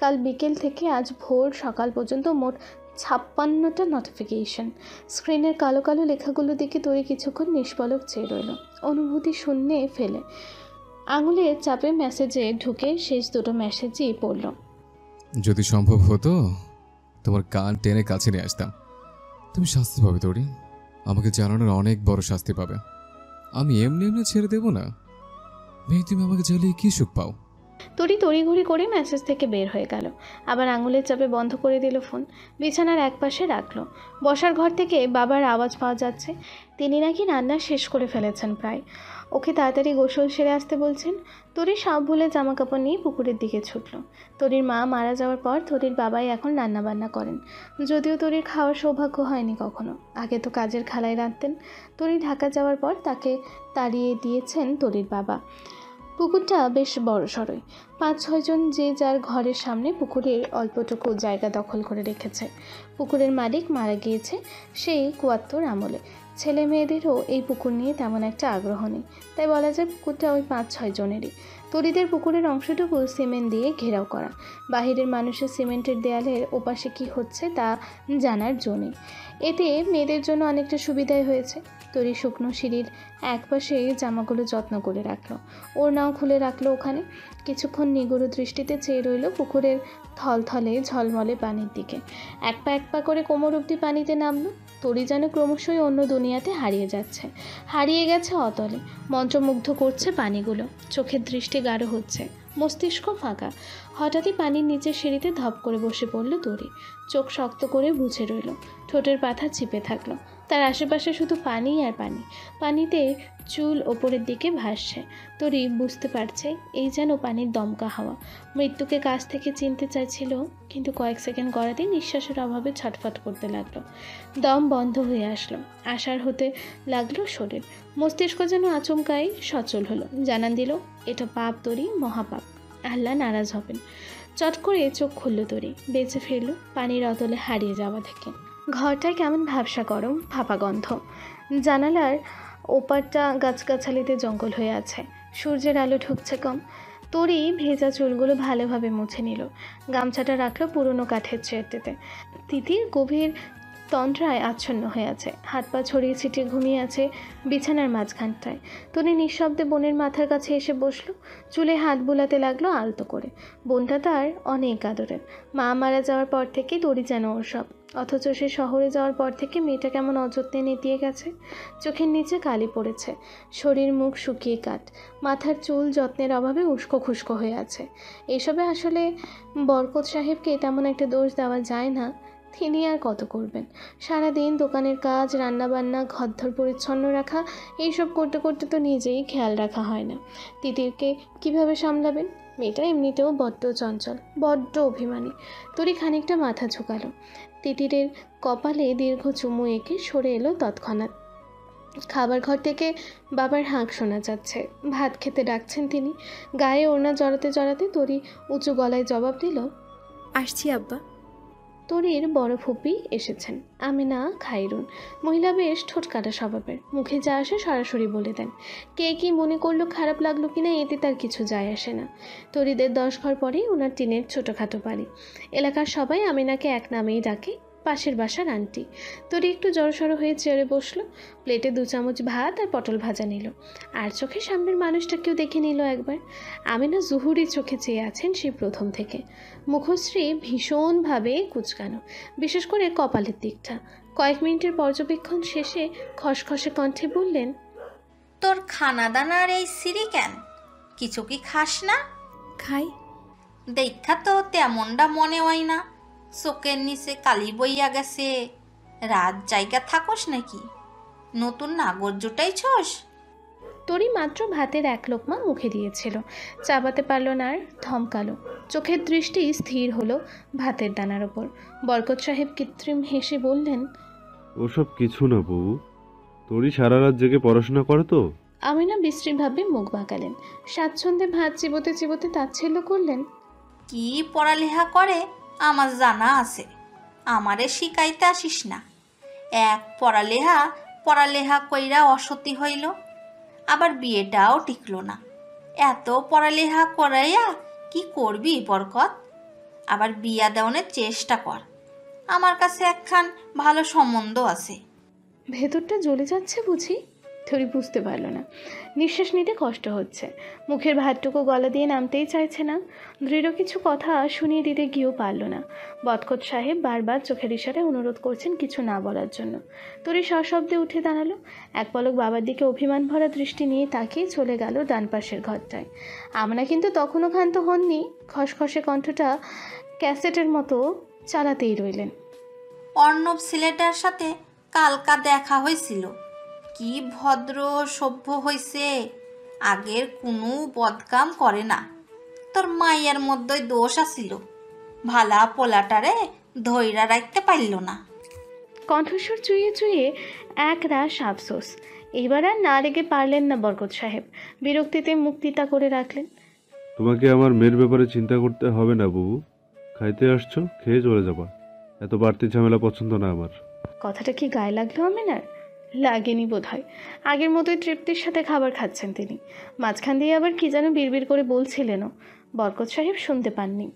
কাল বিকেল থেকে আজ ভোর সকাল পর্যন্ত মোট 56টা নোটিফিকেশন। স্ক্রিনের কালো কালো লেখাগুলো দেখে তোরে কিছুক্ষণ নিষ্পলক চেয়ে রইল, অনুভূতি শূন্যে ফেলে। আঙুলের চাপে মেসেজে ঢুকে শেষ 2টো মেসেজই পড়ল। যদি সম্ভব হতো তোমার কান টেনে কাছে নিয়ে আসতাম। তুমি শাস্তি পাবে তোরি, আমাকে জানানোর অনেক বড় শাস্তি পাবে। আমি এমনি এমনি ছেড়ে দেবো না। মেয়ে, তুমি আমাকে জ্বালিয়ে কি সুখ পাও? তড়িঘড়ি করে মেসেজ থেকে বের হয়ে গেল। আবার আঙুলের চাপে বন্ধ করে দিল ফোন। বিছানার একপাশে রাখলো। বসার ঘর থেকে বাবার আওয়াজ পাওয়া যাচ্ছে। তিনি নাকি রান্না শেষ করে ফেলেছেন প্রায়। ওকে তাড়াতাড়ি গোসল সেরে আসতে বলছেন। তরি সব ভুলে জামা কাপড় নিয়ে পুকুরের দিকে ছুটল। তরির মা মারা যাওয়ার পর তরির বাবাই এখন রান্নাবান্না করেন। যদিও তরির খাওয়ার সৌভাগ্য হয়নি কখনো। আগে তো কাজের খালায় রাঁধতেন। তরি ঢাকা যাওয়ার পর তাকে তাড়িয়ে দিয়েছেন তরির বাবা। পুকুরটা বেশ বড় সড়ই। 5-6 জন যে যার ঘরের সামনে পুকুরের অল্পটুকু জায়গা দখল করে রেখেছে। পুকুরের মালিক মারা গিয়েছে সেই 74 আমলে। ছেলে মেয়েদেরও এই পুকুর নিয়ে তেমন একটা আগ্রহ নেই, তাই বলা যায় পুকুরটা ওই 5-6 জনেরই। তরিদের পুকুরের অংশটুকু সিমেন্ট দিয়ে ঘেরাও করা, বাহিরের মানুষের সিমেন্টের দেয়ালের ওপাশে কি হচ্ছে তা জানার জো নেই। এতে মেয়েদের জন্য অনেকটা সুবিধাই হয়েছে। তরি শুকনো সিঁড়ির একপাশে জামাগুলো যত্ন করে রাখলো, ওড়নাও খুলে রাখলো ওখানে। কিছুক্ষণ নিগুড় দৃষ্টিতে চেয়ে রইল পুকুরের থলথলে ঝলমলে পানির দিকে। এক পা করে কোমর অবধি পানিতে নামলো। তরি যেন ক্রমশই অন্য দুনিয়াতে হারিয়ে যাচ্ছে, হারিয়ে গেছে অতলে। মন্ত্রমুগ্ধ করছে পানিগুলো, চোখের দৃষ্টি গাঢ় হচ্ছে, মস্তিষ্ক ফাঁকা। হঠাৎই পানির নিচের সিঁড়িতে ধপ করে বসে পড়ল তরি। চোখ শক্ত করে বুঝে রইল, ঠোঁটের পাতা চিপে থাকলো। তার আশেপাশে শুধু পানি আর পানি, পানিতে চুল ওপরের দিকে ভাসছে। তরি বুঝতে পারছে এই যেন পানির দমকা হাওয়া। মৃত্যুকে কাছ থেকে চিনতে চাইছিল, কিন্তু কয়েক সেকেন্ড গড়াতেই নিঃশ্বাসের অভাবে ছটফট করতে লাগলো। দম বন্ধ হয়ে আসলো, আশার হতে লাগলো শরীর। মস্তিষ্ক যেন আচমকাই সচল হলো, জানান দিল এটা পাপ তরি, মহাপাপ, আল্লাহ নারাজ হবেন। চট করে চোখ খুলল তরি, বেঁচে ফিরল পানির অতলে হারিয়ে যাওয়া থেকে। ঘরটায় কেমন ভ্যাপসা গরম, ফাঁপা গন্ধ। জানালার ওপারটা গাছগাছালিতে জঙ্গল হয়ে আছে, সূর্যের আলো ঢুকছে কম। তরি ভেজা চুলগুলো ভালোভাবে মুছে নিল, গামছাটা রাখলো পুরনো কাঠের চেয়ারটিতে। তিতির গভীর তন্দ্রায় আচ্ছন্ন হয়ে আছে, হাত পা ছড়িয়ে ছিটিয়ে ঘুমিয়ে আছে বিছানার মাঝখানটায়। তনি নিঃশব্দে বোনের মাথার কাছে এসে বসলো, চুলে হাত বুলাতে লাগলো আলতো করে। বোনটা তার অনেক আদরের, মা মারা যাওয়ার পর থেকে তরি যেন ওর সব। অথচ সে শহরে যাওয়ার পর থেকে মেয়েটা কেমন অযত্নে নেতিয়ে গেছে। চোখের নিচে কালি পড়েছে, শরীর মুখ শুকিয়ে কাট, মাথার চুল যত্নের অভাবে উস্কো খুস্কো হয়ে আছে। এসবে আসলে বরকত সাহেবকে তেমন একটা দোষ দেওয়া যায় না, তিনি আর কত করবেন। সারাদিন দোকানের কাজ, রান্নাবান্না, ঘরদোর পরিচ্ছন্ন রাখা, এইসব করতে করতে তো নিজেই খেয়াল রাখা হয় না। তিতিরকে কিভাবে সামলাবেন? মেয়েটা এমনিতেও বড্ড চঞ্চল, বড্ড অভিমানী। তরি খানিকটা মাথা ঝুঁকালো। তিতিরের কপালে দীর্ঘ চুমু এঁকে সরে এলো তৎক্ষণাৎ। খাবার ঘর থেকে বাবার হাঁক শোনা যাচ্ছে, ভাত খেতে ডাকছেন তিনি। গায়ে ওড়না জড়াতে জড়াতে তরি উঁচু গলায় জবাব দিল, আসছি আব্বা। তরির বড় ফুপি এসেছেন, আমিনা খাইরুন। মহিলা বেশ ঠোঁট কাটা স্বভাবের, মুখে যা আসে সরাসরি বলে দেন। কে কি মনে করলো, খারাপ লাগলো কিনা, এতে তার কিছু যায় আসে না। তরিদের 10 ঘর পরেই ওনার টিনের ছোটোখাটো বাড়ি। এলাকার সবাই আমিনাকে এক নামেই ডাকে, পাশের বাসার আন্টি। তরি একটু জড়সড় হয়ে চেয়ারে বসলো, প্লেটে 2 চামচ ভাত আর পটল ভাজা নিল, আর চোখে সামনের মানুষটাকেও দেখে নিল একবার। আমিনা জুহুরি চোখে চেয়ে আছেন সেই প্রথম থেকে। মুখশ্রী ভীষণভাবে কুচকানো, বিশেষ করে কপালের দিকটা। কয়েক মিনিটের পর্যবেক্ষণ শেষে খসখসে কণ্ঠে বললেন, তোর খানা দানার এই সিঁড়ি কেন? কিছু কি খাস না? খাই। দেখা তো তেমনটা মনে হয় না, চোখের নিচে কালি বইয়া গেছে। রাত জায়গা থাকস নাকি? নতুন নাগর জুটাইছস? তরি মাত্র ভাতের 1 লোকমা মুখে দিয়েছিল, চাবাতে পারল না আর ধমকালো। চোখের দৃষ্টি স্থির হলো ভাতের দানার ওপর। বরকত সাহেব কৃত্রিম হেসে বললেন, ওসব কিছু না বউ, তোরই সারা রাত জেগে পড়াশোনা করে তো। আমিনা বিশ্রীভাবে মুখ বাঁকালেন, স্বাচ্ছন্দ্যে ভাত চিবোতে চিবোতে তাচ্ছিল্য করলেন, কি পড়ালেখা করে আমার জানা আছে, আমারে শিখাইতে আসিস না। এক পড়ালেখা কইরা অসতী হইল, আবার বিয়েটাও টিকলো না। এত পড়ালেখা করাইয়া কি করবি বরকত? আবার বিয়া দেওয়ানোর চেষ্টা কর, আমার কাছে একখান ভালো সম্বন্ধ আছে। ভেতরটা জ্বলে যাচ্ছে বুঝি? তরি বুঝতে পারল না। নিঃশ্বাস নিতে কষ্ট হচ্ছে, মুখের ভাতটুকু গলা দিয়ে নামতেই চাইছে না। দৃঢ় কিছু কথা শুনিয়ে দিতে গিয়েও পারল না। বরকত সাহেব বারবার চোখের ইশারায় অনুরোধ করছেন কিছু না বলার জন্য। তরি সশব্দে উঠে দাঁড়ালো, এক পলক বাবার দিকে অভিমান ভরা দৃষ্টি নিয়ে তাকিয়ে চলে গেল ডান পাশের ঘরটায়। আমরা কিন্তু তখনও ক্ষান্ত হননি, খসখসে কণ্ঠটা ক্যাসেটের মতো চালাতেই রইলেন। অর্ণব ছেলেটার সাথে কালকা দেখা হয়েছিল, কি ভদ্র সভ্য হইছে, আগের কোনো বদকাম করে না। তোর মাইয়ার মধ্যে দোষ আছিল, ভালা পোলাটারে ধৈরা রাখতে পারল না। কণ্ঠস্বর চুইয়ে চুইয়ে এক রাশ আফসোস। এবার আর না রেগে পারলেন না বরকত সাহেব, বিরক্তিতে মুখ তিতা করে রাখলেন। তোমাকে আমার মেয়ের ব্যাপারে চিন্তা করতে হবে না বাবু, খাইতে আসছো, খেয়ে চলে যাবা। এত বাড়তি ঝামেলা পছন্দ না আমার। কথাটা কি গায়ে লাগলো আমিনার? লাগেনি বোধহয়। আগের মতোই তৃপ্তির সাথে খাবার খাচ্ছেন তিনি। মাঝখান দিয়ে আবার কি যেন বিড়বিড় করে বলছিলেনও, বরকত সাহেব শুনতে পাননি।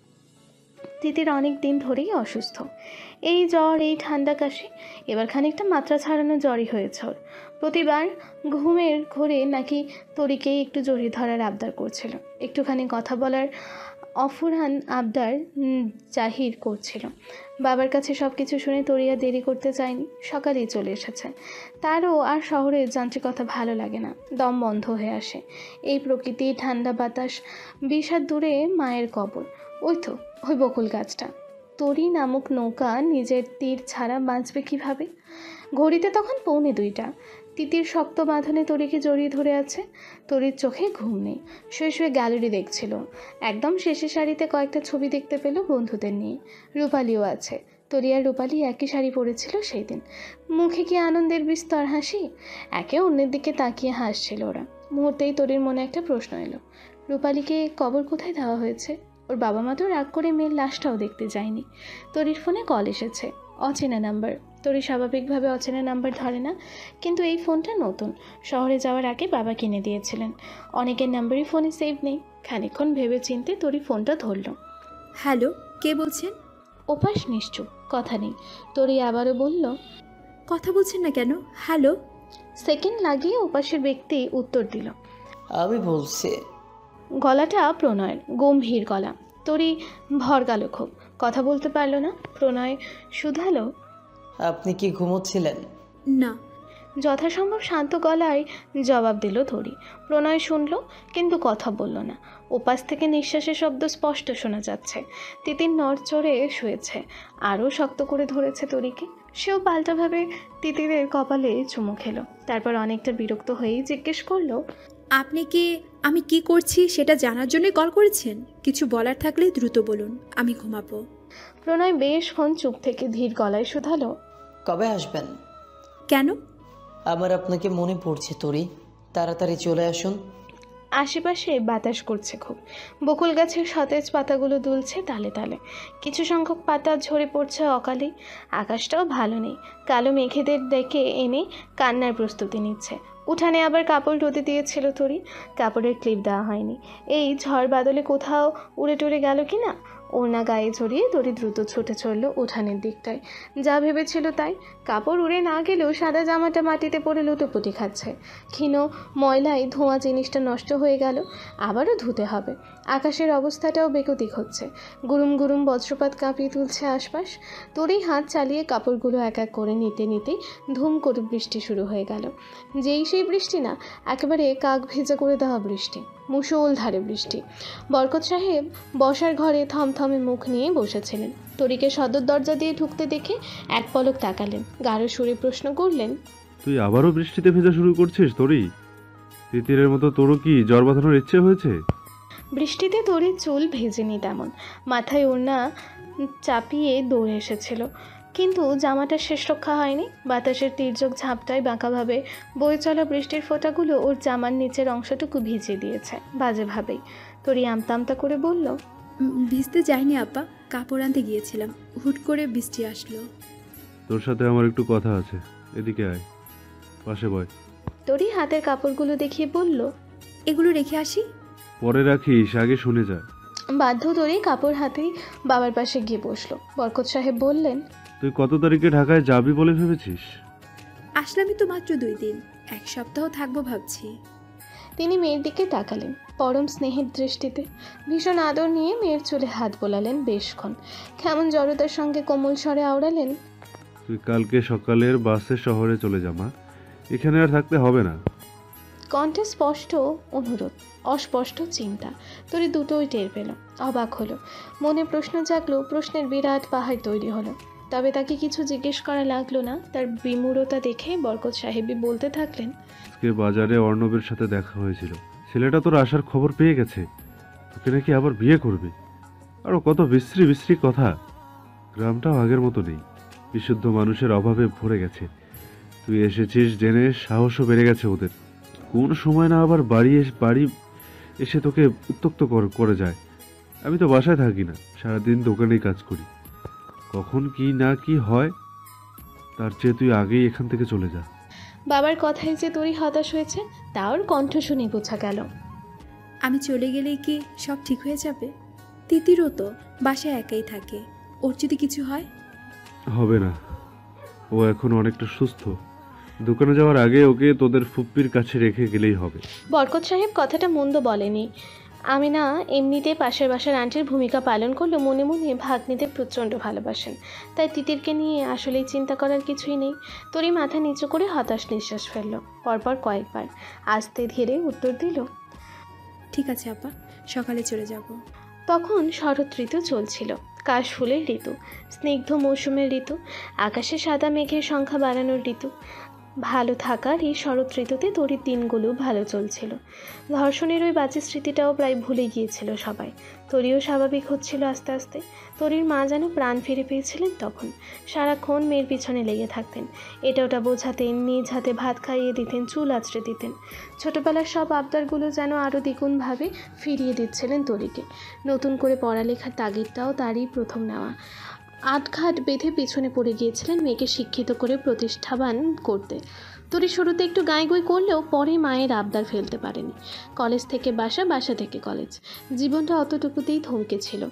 তিতির অনেক দিন ধরেই অসুস্থ। এই জ্বর, এই ঠান্ডা কাশি, এবার খানিকটা মাত্রা ছাড়ানো জ্বরই হয়েছে ওর। প্রতিবার ঘুমের ঘোরে নাকি তরিকেই একটু জড়িয়ে ধরার আবদার করছিল, একটুখানি কথা বলার অফুরান আবদার জাহির করছিল। বাবার কাছে সব কিছু শুনে তরিয়া দেরি করতে চায়নি, সকালেই চলে এসেছে। তারও আর শহরের যান্ত্রিকতা ভালো লাগে না, দম বন্ধ হয়ে আসে। এই প্রকৃতি, ঠান্ডা বাতাস, বিষাদ দূরে মায়ের কবর। ওই বকুল গাছটা। তরি নামক নৌকা নিজের তীর ছাড়া বাঁচবে কিভাবে? ঘড়িতে তখন 1:45। তিতির শক্ত বাঁধনে তরিকে জড়িয়ে ধরে আছে। তরির চোখে ঘুম নেই, শুয়ে শুয়ে গ্যালারি দেখছিল। একদম শেষের সারিতে কয়েকটা ছবি দেখতে পেল বন্ধুদের নিয়ে। রূপালিও আছে। তরি আর রূপালি একই শাড়ি পরেছিল সেই দিন। মুখে কি আনন্দের বিস্তর হাসি! একে অন্যের দিকে তাকিয়ে হাসছিল ওরা। মুহূর্তেই তরির মনে একটা প্রশ্ন এলো, রূপালিকে কবর কোথায় দেওয়া হয়েছে? ওর বাবা মা তো রাগ করে মেয়ের লাশটাও দেখতে যায়নি। তরির ফোনে কল এসেছে, অচেনা নাম্বার। তরি স্বাভাবিকভাবে অচেনা নাম্বার ধরে না, কিন্তু এই ফোনটা নতুন, শহরে যাওয়ার আগে বাবা কিনে দিয়েছিলেন। অনেকের নাম্বারই ফোনে সেভ নেই। খানিকক্ষণ ভেবে চিনতে তরি ফোনটা ধরল। হ্যালো, কে বলছেন? ওপাশ নিশ্চুপ, কথা নেই। তরি আবারও বলল, কথা বলছেন না কেন? হ্যালো। সেকেন্ড লাগিয়ে ওপাশের ব্যক্তি উত্তর দিল, আমি বলছি। গলাটা প্রণয়ের, গম্ভীর গলা। তরি ভরকালো খুব, কথা বলতে পারল না। প্রণয় শুধালো, আপনি কি ঘুমোচ্ছিলেন? না। যথাসম্ভব শান্ত গলায় জবাব দিল তরি। প্রণয় শুনল, কিন্তু কথা বলল না। ওপাশ থেকে নিঃশ্বাসের শব্দ স্পষ্ট শোনা যাচ্ছে। তিতির নড়চড়ে শুয়েছে, আরও শক্ত করে ধরেছে তরিকে। সেও পাল্টাভাবে তিতিরের কপালে চুমু খেলো। তারপর অনেকটা বিরক্ত হয়েই জিজ্ঞেস করলো, আপনি কি আমি কি করছি সেটা জানার জন্য কল করেছেন? কিছু বলার থাকলে দ্রুত বলুন, আমি ঘুমাবো। প্রণয় বেশক্ষণ চুপ থেকে ধীর গলায় শুধালো, কবে আসবেন? কেন? আমার আপনাকে মনে পড়ছে তরি, তাড়াতাড়ি চলে আসুন। আশেপাশে বাতাস করছে খুব। বকুল গাছের সতেজ পাতাগুলো দুলছে তালে তালে। কিছু সংখ্যক পাতা ঝরে পড়ছে অকালে। আকাশটাও ভালো নেই, কালো মেঘেদের ডেকে এনে কান্নার প্রস্তুতি নিচ্ছে। উঠানে আবার কাপড় রোদে দিয়েছিল তরি, কাপড়ের ক্লিপ দেওয়া হয়নি। এই ঝড় বাদলে কোথাও উড়ে টুড়ে গেল কি না? ওড়না গায়ে জড়িয়ে তরি দ্রুত ছুটে চলল উঠানের দিকটায়। যা ভেবেছিল তাই, কাপড় উড়ে না গেলেও সাদা জামাটা মাটিতে পড়ে লুটোপুটি খাচ্ছে। ক্ষীণ ময়লায় ধোঁয়া জিনিসটা নষ্ট হয়ে গেল, আবারও ধুতে হবে। আকাশের অবস্থাটাও বেগতিক হচ্ছে, গুরুম গুরুম বজ্রপাত কাঁপিয়ে তুলছে আশপাশ। তরি হাত চালিয়ে কাপড়গুলো এক এক করে নিতে নিতেই ধুম করে বৃষ্টি শুরু হয়ে গেল। যেই সেই বৃষ্টি না, একেবারে কাক ভেজা করে দেওয়া বৃষ্টি, মুষলধারে বৃষ্টি। বরকত সাহেব বসার ঘরে থমথমে মুখ নিয়ে বসেছিলেন। তরিকে সদর দরজা দিয়ে ঢুকতে দেখে এক পলক তাকালেন, গাঢ় সুরে প্রশ্ন করলেন, তুই আবারও বৃষ্টিতে ভেজা শুরু করছিস তরি? তিতিরের মতো তোরও কি জ্বর বাঁধানোর ইচ্ছে হয়েছে? বৃষ্টিতে তরির চুল ভেজেনি তেমন, মাথায় ওড়না চাপিয়ে দৌড়ে এসেছিল, কিন্তু জামাটা শেষ রক্ষা হয়নি। বাতাসের তীর্যক ঝাপটায় বাঁকাভাবে বয়ে চলা বৃষ্টির ফোঁটাগুলো ওর জামার নিচের অংশটুকু ভিজিয়ে দিয়েছে বাজেভাবেই। তরি আমতা আমতা করে বলল, ভিজতে যাইনি আব্বা, কাপড় আনতে গিয়েছিলাম, হুট করে বৃষ্টি আসলো। তোর সাথে আমার একটু কথা আছে, এদিকে আয়, পাশে বয়। তরি হাতের কাপড়গুলো দেখিয়ে বলল, এগুলো রেখে আসি। পরে রাখিস, আগে শুনে যা। বাধ্য তরি কাপড় হাতেই বাবার পাশে গিয়ে বসলো। বরকত সাহেব বললেন, তুই কত তারিখে ঢাকায় যাবি বলে ভেবেছিস? আসলামই তো মাত্র 2 দিন, 1 সপ্তাহ থাকবো ভাবছি। তিনি মেয়ের দিকে তাকালেন পরম স্নেহের দৃষ্টিতে। ভীষণ আদর নিয়ে মেয়ের চুলে হাত বোলালেন বেশক্ষণ। কেমন জড়তার সঙ্গে কোমল স্বরে আওড়ালেন, তুই কালকে সকালের বাসে শহরে চলে যা মা, এখানে আর থাকতে হবে না। কণ্ঠে স্পষ্ট অনুরোধ, অস্পষ্ট চিন্তা। তরি দুটোই টের পেল, অবাক হলো, মনে প্রশ্ন জাগলো, প্রশ্নের বিরাট পাহাড় তৈরি হলো। তবে তাকে কিছু জিজ্ঞেস করা লাগলো না। তার বিমূঢ়তা দেখে বরকত সাহেবী বলতে থাকলেন, আজকে বাজারে অর্ণবের সাথে দেখা হয়েছিল, ছেলেটা তোর আসার খবর পেয়ে গেছে, তোকে নাকি আবার বিয়ে করবে। আরও কত বিশ্রী বিশ্রী কথা। গ্রামটাও আগের মতো নেই, বিশুদ্ধ মানুষের অভাবে ভরে গেছে। তুই এসেছিস জেনে সাহসও বেড়ে গেছে ওদের। কোন সময় না আবার বাড়ি এসে তোকে উত্ত্যক্ত করে যায়। আমি তো বাসায় থাকি না, সারাদিন দোকানেই কাজ করি। কখন কি না কি হয়, তার চেয়ে তুই আগেই এখান থেকে চলে যা। বাবার কথায় যে তরি হতাশ হয়েছে তা ওর কণ্ঠ শুনে বোঝা গেল। আমি চলে গেলেই কি সব ঠিক হয়ে যাবে? তিতিরও তো বাসায় একাই থাকে, ওর যদি কিছু হয়? হবে না, ও এখন অনেকটা সুস্থ। দোকানে যাওয়ার আগে ওকে তোদের ফুপ্পির কাছে রেখে গেলেই হবে। বরকত সাহেব কথাটা মন্দ বলেনি। আমি না এমনিতে পাশের বাসার আন্টির ভূমিকা পালন করলেও মনে মনে ভাগ্নিদের প্রচণ্ড ভালোবাসেন, তাই তিতিরকে নিয়ে আসলেই চিন্তা করার কিছুই নেই। তরি মাথা নিচু করে হতাশ নিঃশ্বাস ফেলল। পরপর কয়েকবার আস্তে ধীরে উত্তর দিল, ঠিক আছে আপা, সকালে চলে যাব। তখন শরৎ ঋতু চলছিল, কাশফুলের ঋতু, স্নিগ্ধ মৌসুমের ঋতু, আকাশে সাদা মেঘের সংখ্যা বাড়ানোর ঋতু। ভালো থাকার এই শরৎ ঋতুতে তরির দিনগুলো ভালো চলছিল। ধর্ষণের ওই বাজে স্মৃতিটাও প্রায় ভুলে গিয়েছিল সবাই। তরিও স্বাভাবিক হচ্ছিল আস্তে আস্তে। তরির মা যেন প্রাণ ফিরে পেয়েছিলেন তখন। সারাক্ষণ মেয়ের পিছনে লেগে থাকতেন, এটা ওটা বোঝাতেন, নিজ হাতে ভাত খাইয়ে দিতেন, চুল আঁচড়ে দিতেন। ছোটোবেলার সব আবদারগুলো যেন আরও দ্বিগুণভাবে ফিরিয়ে দিচ্ছিলেন তরিকে। নতুন করে পড়ালেখার তাগিদটাও তারই প্রথম নেওয়া। আটঘাট বেঁধে পিছনে পড়ে গিয়েছিলেন মেয়েকে শিক্ষিত করে প্রতিষ্ঠাবান করতে। তরি শুরুতে একটু গাঁইগুই করলেও পরে মায়ের আবদার ফেলতে পারেনি। কলেজ থেকে বাসা, বাসা থেকে কলেজ, জীবনটা অতটুকুতেই থমকে ছিল।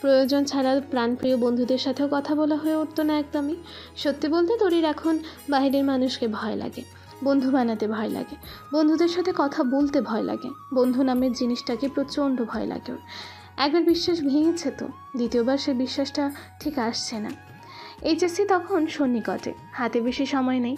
প্রয়োজন ছাড়া প্রাণপ্রিয় বন্ধুদের সাথেও কথা বলা হয়ে উঠতো না একদমই। সত্যি বলতে তরির এখন বাইরের মানুষকে ভয় লাগে, বন্ধু বানাতে ভয় লাগে, বন্ধুদের সাথে কথা বলতে ভয় লাগে। বন্ধু নামের জিনিসটাকে প্রচণ্ড ভয় লাগে ওর। একবার বিশ্বাস ভেঙেছে তো দ্বিতীয়বার সে বিশ্বাসটা ঠিক আসছে না। এইচএসসি তখন সন্নিকটে, হাতে বেশি সময় নেই।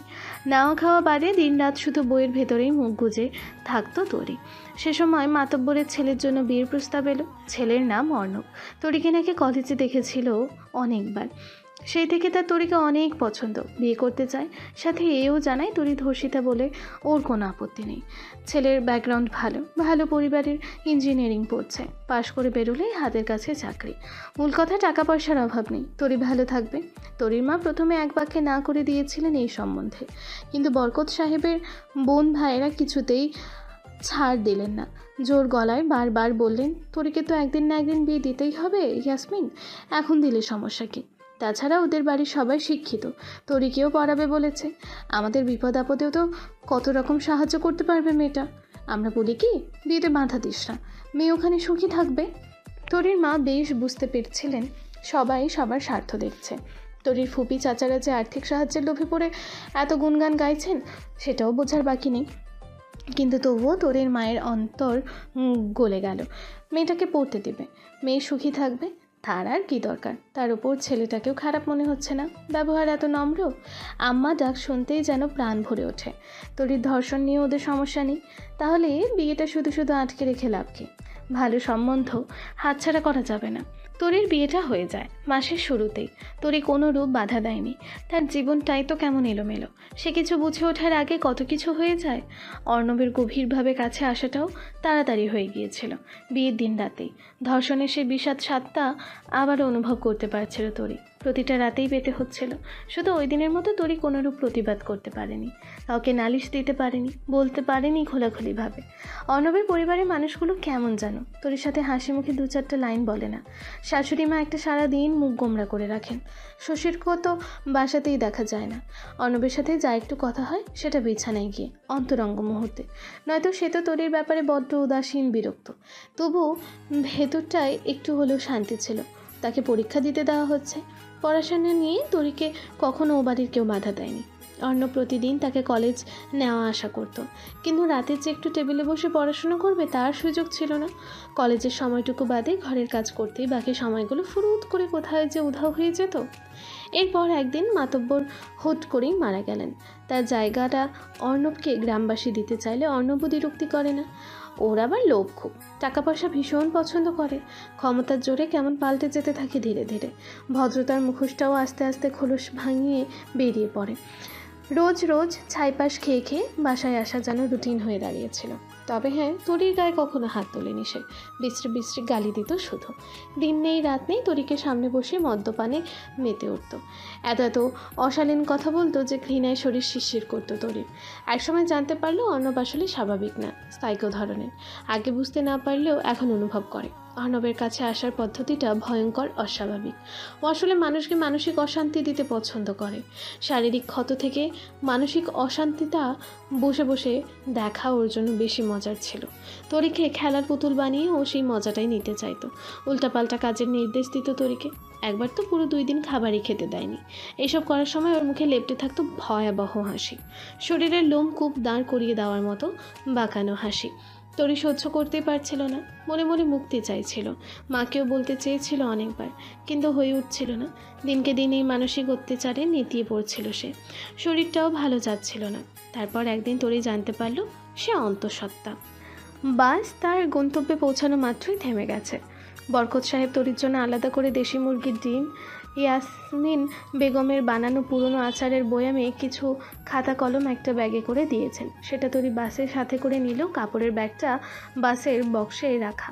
নাওয়া খাওয়া বাদে দিনরাত শুধু বইয়ের ভেতরেই মুখ গুজে থাকতো তরি। সে সময় মাতব্বরের ছেলের জন্য বিয়ের প্রস্তাব এলো। ছেলের নাম অর্ণব। তরিকে নাকি কলেজে দেখেছিল অনেকবার। সেই থেকে তার তরিকে অনেক পছন্দ, বিয়ে করতে চায়। সাথে এও জানায় তরি ধর্ষিতা বলে ওর কোনো আপত্তি নেই। ছেলের ব্যাকগ্রাউন্ড ভালো, ভালো পরিবারের, ইঞ্জিনিয়ারিং পড়ছে, পাশ করে বেরোলেই হাতের কাছে চাকরি। মূল কথা টাকা পয়সার অভাব নেই, তরি ভালো থাকবে। তরির মা প্রথমে এক বাক্যে না করে দিয়েছিলেন এই সম্বন্ধে, কিন্তু বরকত সাহেবের বোন ভাইয়েরা কিছুতেই ছাড় দিলেন না। জোর গলায় বারবার বললেন, তরিকে তো একদিন না একদিন বিয়ে দিতেই হবে ইয়াসমিন, এখন দিলে সমস্যা কী? তাছাড়া ওদের বাড়ির সবাই শিক্ষিত, তরিকেও পড়াবে বলেছে। আমাদের বিপদ আপদেও তো কত রকম সাহায্য করতে পারবে মেয়েটা। আমরা বলি কি, বিয়েতে বাধা দিস না, মেয়ে ওখানে সুখী থাকবে। তরির মা বেশ বুঝতে পেরেছিলেন সবাই সবার স্বার্থ দেখছে। তরির ফুপি চাচারা যে আর্থিক সাহায্যের লোভে পড়ে এত গুণগান গাইছেন সেটাও বোঝার বাকি নেই। কিন্তু তবুও তরির মায়ের অন্তর গলে গেল। মেয়েটাকে পড়তে দেবে, মেয়ে সুখী থাকবে, তার আর কি দরকার? তার উপর ছেলেটাকেও খারাপ মনে হচ্ছে না, ব্যবহার এত নম্র। আম্মা ডাক শুনতেই যেন প্রাণ ভরে ওঠে। তরির ধর্ষণ নিয়ে ওদের সমস্যা নেই, তাহলে বিয়েটা শুধু শুধু আটকে রেখে লাভ কি? ভালো সম্বন্ধ হাতছাড়া করা যাবে না। তরির বিয়েটা হয়ে যায় মাসের শুরুতেই। তরি কোনো রূপ বাধা দেয়নি। তার জীবনটাই তো কেমন এলোমেলো, সে কিছু বুঝে ওঠার আগে কত কিছু হয়ে যায়। অর্ণবের গভীরভাবে কাছে আসাটাও তাড়াতাড়ি হয়ে গিয়েছিল বিয়ের দিন রাতেই। ধর্ষণের সে বিষাদ স্বাদটা আবার অনুভব করতে পারছিল তরি। প্রতিটা রাতেই পেতে হচ্ছিল। শুধু ওই দিনের মতো তরি কোনোরূপ প্রতিবাদ করতে পারেনি, কাউকে নালিশ দিতে পারেনি, বলতে পারেনি খোলাখুলিভাবে। অর্ণবের পরিবারের মানুষগুলো কেমন জানো, তরির সাথে হাসি মুখে দু চারটা লাইন বলে না। শাশুড়ি মা একটা সারাদিন মুখ গোমরা করে রাখেন। শ্বশুরকেও তো বাসাতেই দেখা যায় না। অর্ণবের সাথে যা একটু কথা হয় সেটা বিছানায় গিয়ে, অন্তরঙ্গ মুহূর্তে। নয়তো সে তো তরির ব্যাপারে বড্ড উদাসীন, বিরক্ত। তবু ভেতরটায় একটু হলেও শান্তি ছিল। তাকে পরীক্ষা দিতে দেওয়া হচ্ছে। পড়াশোনা নিয়ে তরিকে কখনো ও বাড়ির কেউ বাধা দেয়নি। অর্ণব প্রতিদিন তাকে কলেজ নেওয়া আসা করত, কিন্তু রাতের যে একটু টেবিলে বসে পড়াশোনা করবে তার সুযোগ ছিল না। কলেজের সময়টুকু বাদে ঘরের কাজ করতেই বাকি সময়গুলো ফুরুত করে কোথায় যে উধাও হয়ে যেত। এরপর একদিন মাতব্বর হুট করেই মারা গেলেন। তার জায়গাটা অর্ণবকে গ্রামবাসী দিতে চাইলে অর্ণবও দ্বিরুক্তি করে না। ওর আবার লোভ খুব, টাকা পয়সা ভীষণ পছন্দ করে। ক্ষমতার জোরে কেমন পাল্টে যেতে থাকে ধীরে ধীরে। ভদ্রতার মুখোশটাও আস্তে আস্তে খোলস ভাঙিয়ে বেরিয়ে পড়ে। রোজ রোজ ছাইপাশ খেয়ে খেয়ে বাসায় আসা যেন রুটিন হয়ে দাঁড়িয়েছিল। তবে হ্যাঁ, তরির গায়ে কখনো হাত তোলেনি সে। বিশ্রী বিশ্রী গালি দিত শুধু। দিন নেই রাত নেই তরিকে সামনে বসে মদ্যপানে মেতে উঠত। এত এত অশালীন কথা বলতো যে ঘৃণায় শরীর শিরশির করতো তরির। একসময় জানতে পারলো অর্ণব আসলে স্বাভাবিক না, সাইকো ধরনের। আগে বুঝতে না পারলেও এখন অনুভব করে অর্ণবের কাছে আসার পদ্ধতিটা ভয়ঙ্কর অস্বাভাবিক। ও আসলে মানুষকে মানসিক অশান্তি দিতে পছন্দ করে। শারীরিক ক্ষত থেকে মানসিক অশান্তিটা বসে বসে দেখা ওর জন্য বেশি মজার ছিল। তরিকে খেলার পুতুল বানিয়ে ও সেই মজাটাই নিতে চাইতো। উল্টাপাল্টা কাজের নির্দেশ দিত তরিকে। একবার তো পুরো 2 দিন খাবারই খেতে দেয়নি। এসব করার সময় ওর মুখে লেপ্টে থাকতো ভয়াবহ হাসি, শরীরের লোম কূপ দাঁড় করিয়ে দেওয়ার মতো বাঁকানো হাসি। তরি সহ্য করতেই পারছিল না, মনে মনে মুক্তি চাইছিল। মাকেও বলতে চেয়েছিল অনেকবার, কিন্তু হয়ে উঠছিল না। দিনকে দিন এই মানসিক অত্যাচারে নেতিয়ে পড়ছিল সে। শরীরটাও ভালো যাচ্ছিল না। তারপর একদিন তরি জানতে পারল সে অন্তঃসত্ত্বা। বাস তার গন্তব্যে পৌঁছানো মাত্রই থেমে গেছে। বরকত সাহেব তরির জন্য আলাদা করে দেশি মুরগির ডিম, ইয়াসমিন বেগমের বানানো পুরনো আচারের বয়ামে কিছু খাতা কলম একটা ব্যাগে করে দিয়েছেন। সেটা তরি বাসের সাথে করে নিল। কাপড়ের ব্যাগটা বাসের বক্সে রাখা।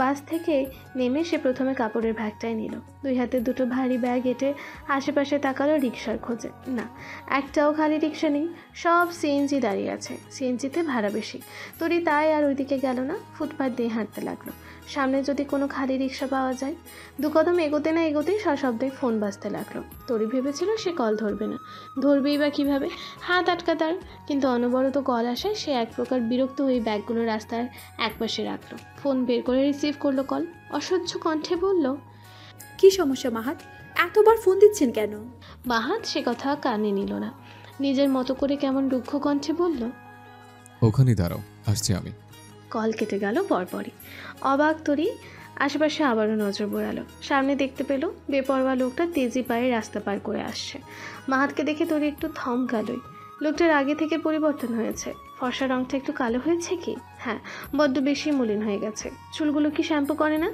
বাস থেকে নেমে সে প্রথমে কাপড়ের ব্যাগটাই নিল। 2 হাতে দুটো ভারী ব্যাগ এঁটে আশেপাশে তাকালো রিক্সার খোঁজে। না, একটাও খালি রিক্সা নেই, সব সিএনজি দাঁড়িয়ে আছে। সিএনজিতে ভাড়া বেশি। তরি তাই আর ওইদিকে গেল না, ফুটপাথ দিয়ে হাঁটতে লাগলো। সামনে যদি কোনো খালি রিক্সা পাওয়া যায়। 2 কদম এগোতে না এগোতেই সশব্দে ফোন বাজতে লাগলো। তরি ভেবেছিল সে কল ধরবে না, ধরবেই বা কীভাবে, হাত আটকা তার। কিন্তু অনবরত কল আসায় সে এক প্রকার বিরক্ত হয়ে ব্যাগগুলো রাস্তার একপাশে রাখলো। ফোন বের করে রিসিভ করলো কল। অসহ্য কণ্ঠে বলল, কি সমস্যা মাহাত, এতবার ফোন দিচ্ছেন কেন? মাহাত সে কথা কানে নিল না। নিজের মতো করে কেমন রুক্ষ কণ্ঠে বলল, ওখানেই দাঁড়াও, আসছি আমি। কল কেটে গেল পরপরই। অবাক তরি আশেপাশে আবারও নজর বোড়ালো। সামনে দেখতে পেল বেপরোয়া লোকটা তেজি পায়ে রাস্তা পার করে আসছে। মাহাতকে দেখে তরি একটু থমকালোই। লোকটার আগে থেকে পরিবর্তন হয়েছে। ফর্সা রংটা একটু কালো হয়েছে কি? হ্যাঁ, বড্ড বেশি মলিন হয়ে গেছে। চুলগুলো কি শ্যাম্পু করে না?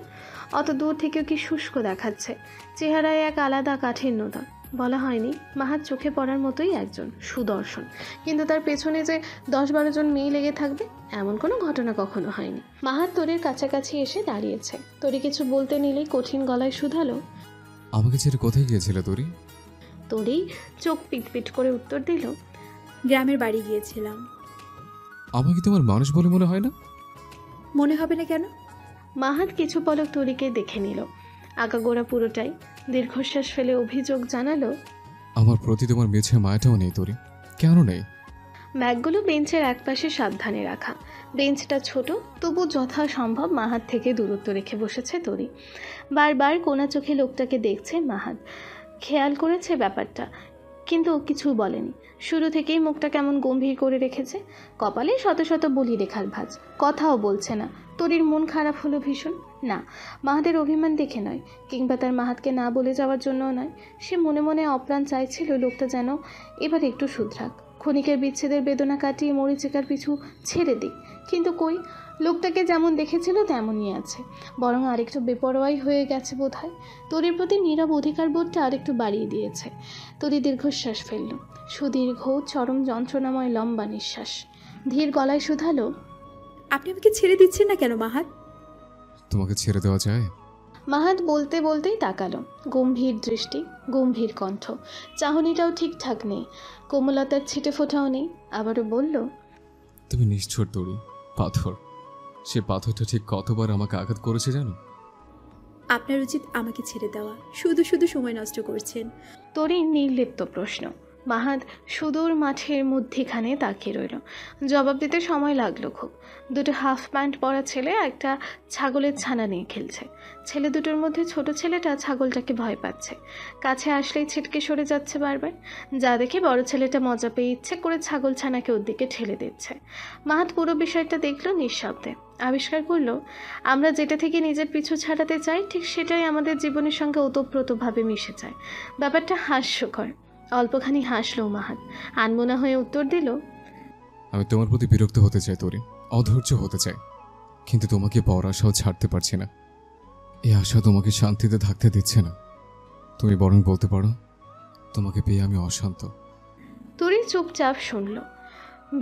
অত দূর থেকেও কি শুষ্ক দেখাচ্ছে। চেহারায় এক আলাদা কাঠিন্যতা। বলা হয়নি মাহাত চোখে পড়ার মতোই একজন সুদর্শন, কিন্তু তার পেছনে যে 10-12 জন মেয়ে লেগে থাকবে এমন কোনো ঘটনা কখনো হয়নি। মাহাত তরির কাছাকাছি এসে দাঁড়িয়েছে। তরি কিছু বলতে নিলেই কঠিন গলায় শুধালো, আমাকে ছেড়ে কোথায় গিয়েছিলে তরি? তরি চোখ পিটপিট করে উত্তর দিল, গ্রামের বাড়ি গিয়েছিলাম। আমাকে তোমার মানুষ বলে মনে হয় না? মনে হবে না কেন? মাহাত কিছু পলক তরিকে দেখে নিল, আগাগোড়া পুরোটাই। দীর্ঘশ্বাস ফেলে অভিযোগ জানালো, আমার প্রতি তোমার মিছে মায়াটাও নেই তরি। কেন নেই? ব্যাগগুলো বেঞ্চের একপাশে সাবধানে রাখা। বেঞ্চটা ছোট, তবু যথাসম্ভব মাহাত থেকে দূরত্ব রেখে বসেছে তরি। বারবার কোনা চোখে লোকটাকে দেখছে মাহাত। খেয়াল করেছে ব্যাপারটা, কিন্তু কিছু বলেনি। শুরু থেকেই মুখটা কেমন গম্ভীর করে রেখেছে। কপালে শত শত বলি রেখার ভাঁজ। কথাও বলছে না। তরির মন খারাপ হলো ভীষণ। না, মাহাতের অভিমান দেখে নয়, কিংবা তার মাহাতকে না বলে যাওয়ার জন্যও নয়। সে মনে মনে অপ্রাণ চাইছিল লোকটা যেন এবার একটু শুধরাক, ক্ষণিকের বিচ্ছেদের বেদনা কাটিয়ে মরিচিকার পিছু ছেড়ে দিক। কিন্তু কই, লোকটাকে যেমন দেখেছিল তেমনই আছে, বরং আরেকটু বেপরোয়াই হয়ে গেছে বোধহয়। তরির প্রতি নীরব অধিকার বোধটা আরেকটু বাড়িয়ে দিয়েছে। তরি দীর্ঘশ্বাস ফেলল, সুদীর্ঘ চরম যন্ত্রণাময় লম্বা নিঃশ্বাস। ধীর গলায় শুধালো, আপনি আমাকে ছেড়ে দিচ্ছেন না কেন মাহাত? তোমাকে ছেড়ে দেওয়া যায়? মাহাত বলতে বলতেই তাকালো। গম্ভীর দৃষ্টি, গম্ভীর কণ্ঠ, চাহনিটাও ঠিকঠাক নেই, কোমলতার ছিটে ফোটাও নেই। আবারও বলল, তুমি নিষ্ঠুর তরি, পাথর। সে পাথরটা ঠিক কতবার আমাকে আঘাত করেছে জানো? আপনার উচিত আমাকে ছেড়ে দেওয়া, শুধু শুধু সময় নষ্ট করছেন। তরি নির্লিপ্ত প্রশ্ন। মাহাত সুদূর মাঠের মধ্যেখানে তাকিয়ে রইল। জবাব দিতে সময় লাগলো খুব। 2টো হাফ প্যান্ট পরা ছেলে একটা ছাগলের ছানা নিয়ে খেলছে। ছেলে দুটোর মধ্যে ছোট ছেলেটা ছাগলটাকে ভয় পাচ্ছে, কাছে আসলেই ছিটকে সরে যাচ্ছে বারবার। যা দেখে বড় ছেলেটা মজা পেয়ে ইচ্ছে করে ছাগল ছানাকে ওর দিকে ঠেলে দিচ্ছে। মাহাত পুরো বিষয়টা দেখলো নিঃশব্দে। আবিষ্কার করলো, আমরা যেটা থেকে নিজের পিছু ছাড়াতে চাই ঠিক সেটাই আমাদের জীবনের সঙ্গে ওতপ্রোতভাবে মিশে যায়। ব্যাপারটা হাস্যকর। অল্পখানি হাসলো মাহাত, আনমনা হয়ে উত্তর দিল, আমি তোমার প্রতি বিরক্ত হতে চাই তরি, অধৈর্য হতে চাই, কিন্তু তোমাকে পাওয়ার আশাও ছাড়তে পারছি না। এই আশা তোমাকে শান্তিতে থাকতে দিচ্ছে না। তুমি বরং বলতে পারো, তোমাকে পেয়ে আমি অশান্ত। তরি চুপচাপ শুনল।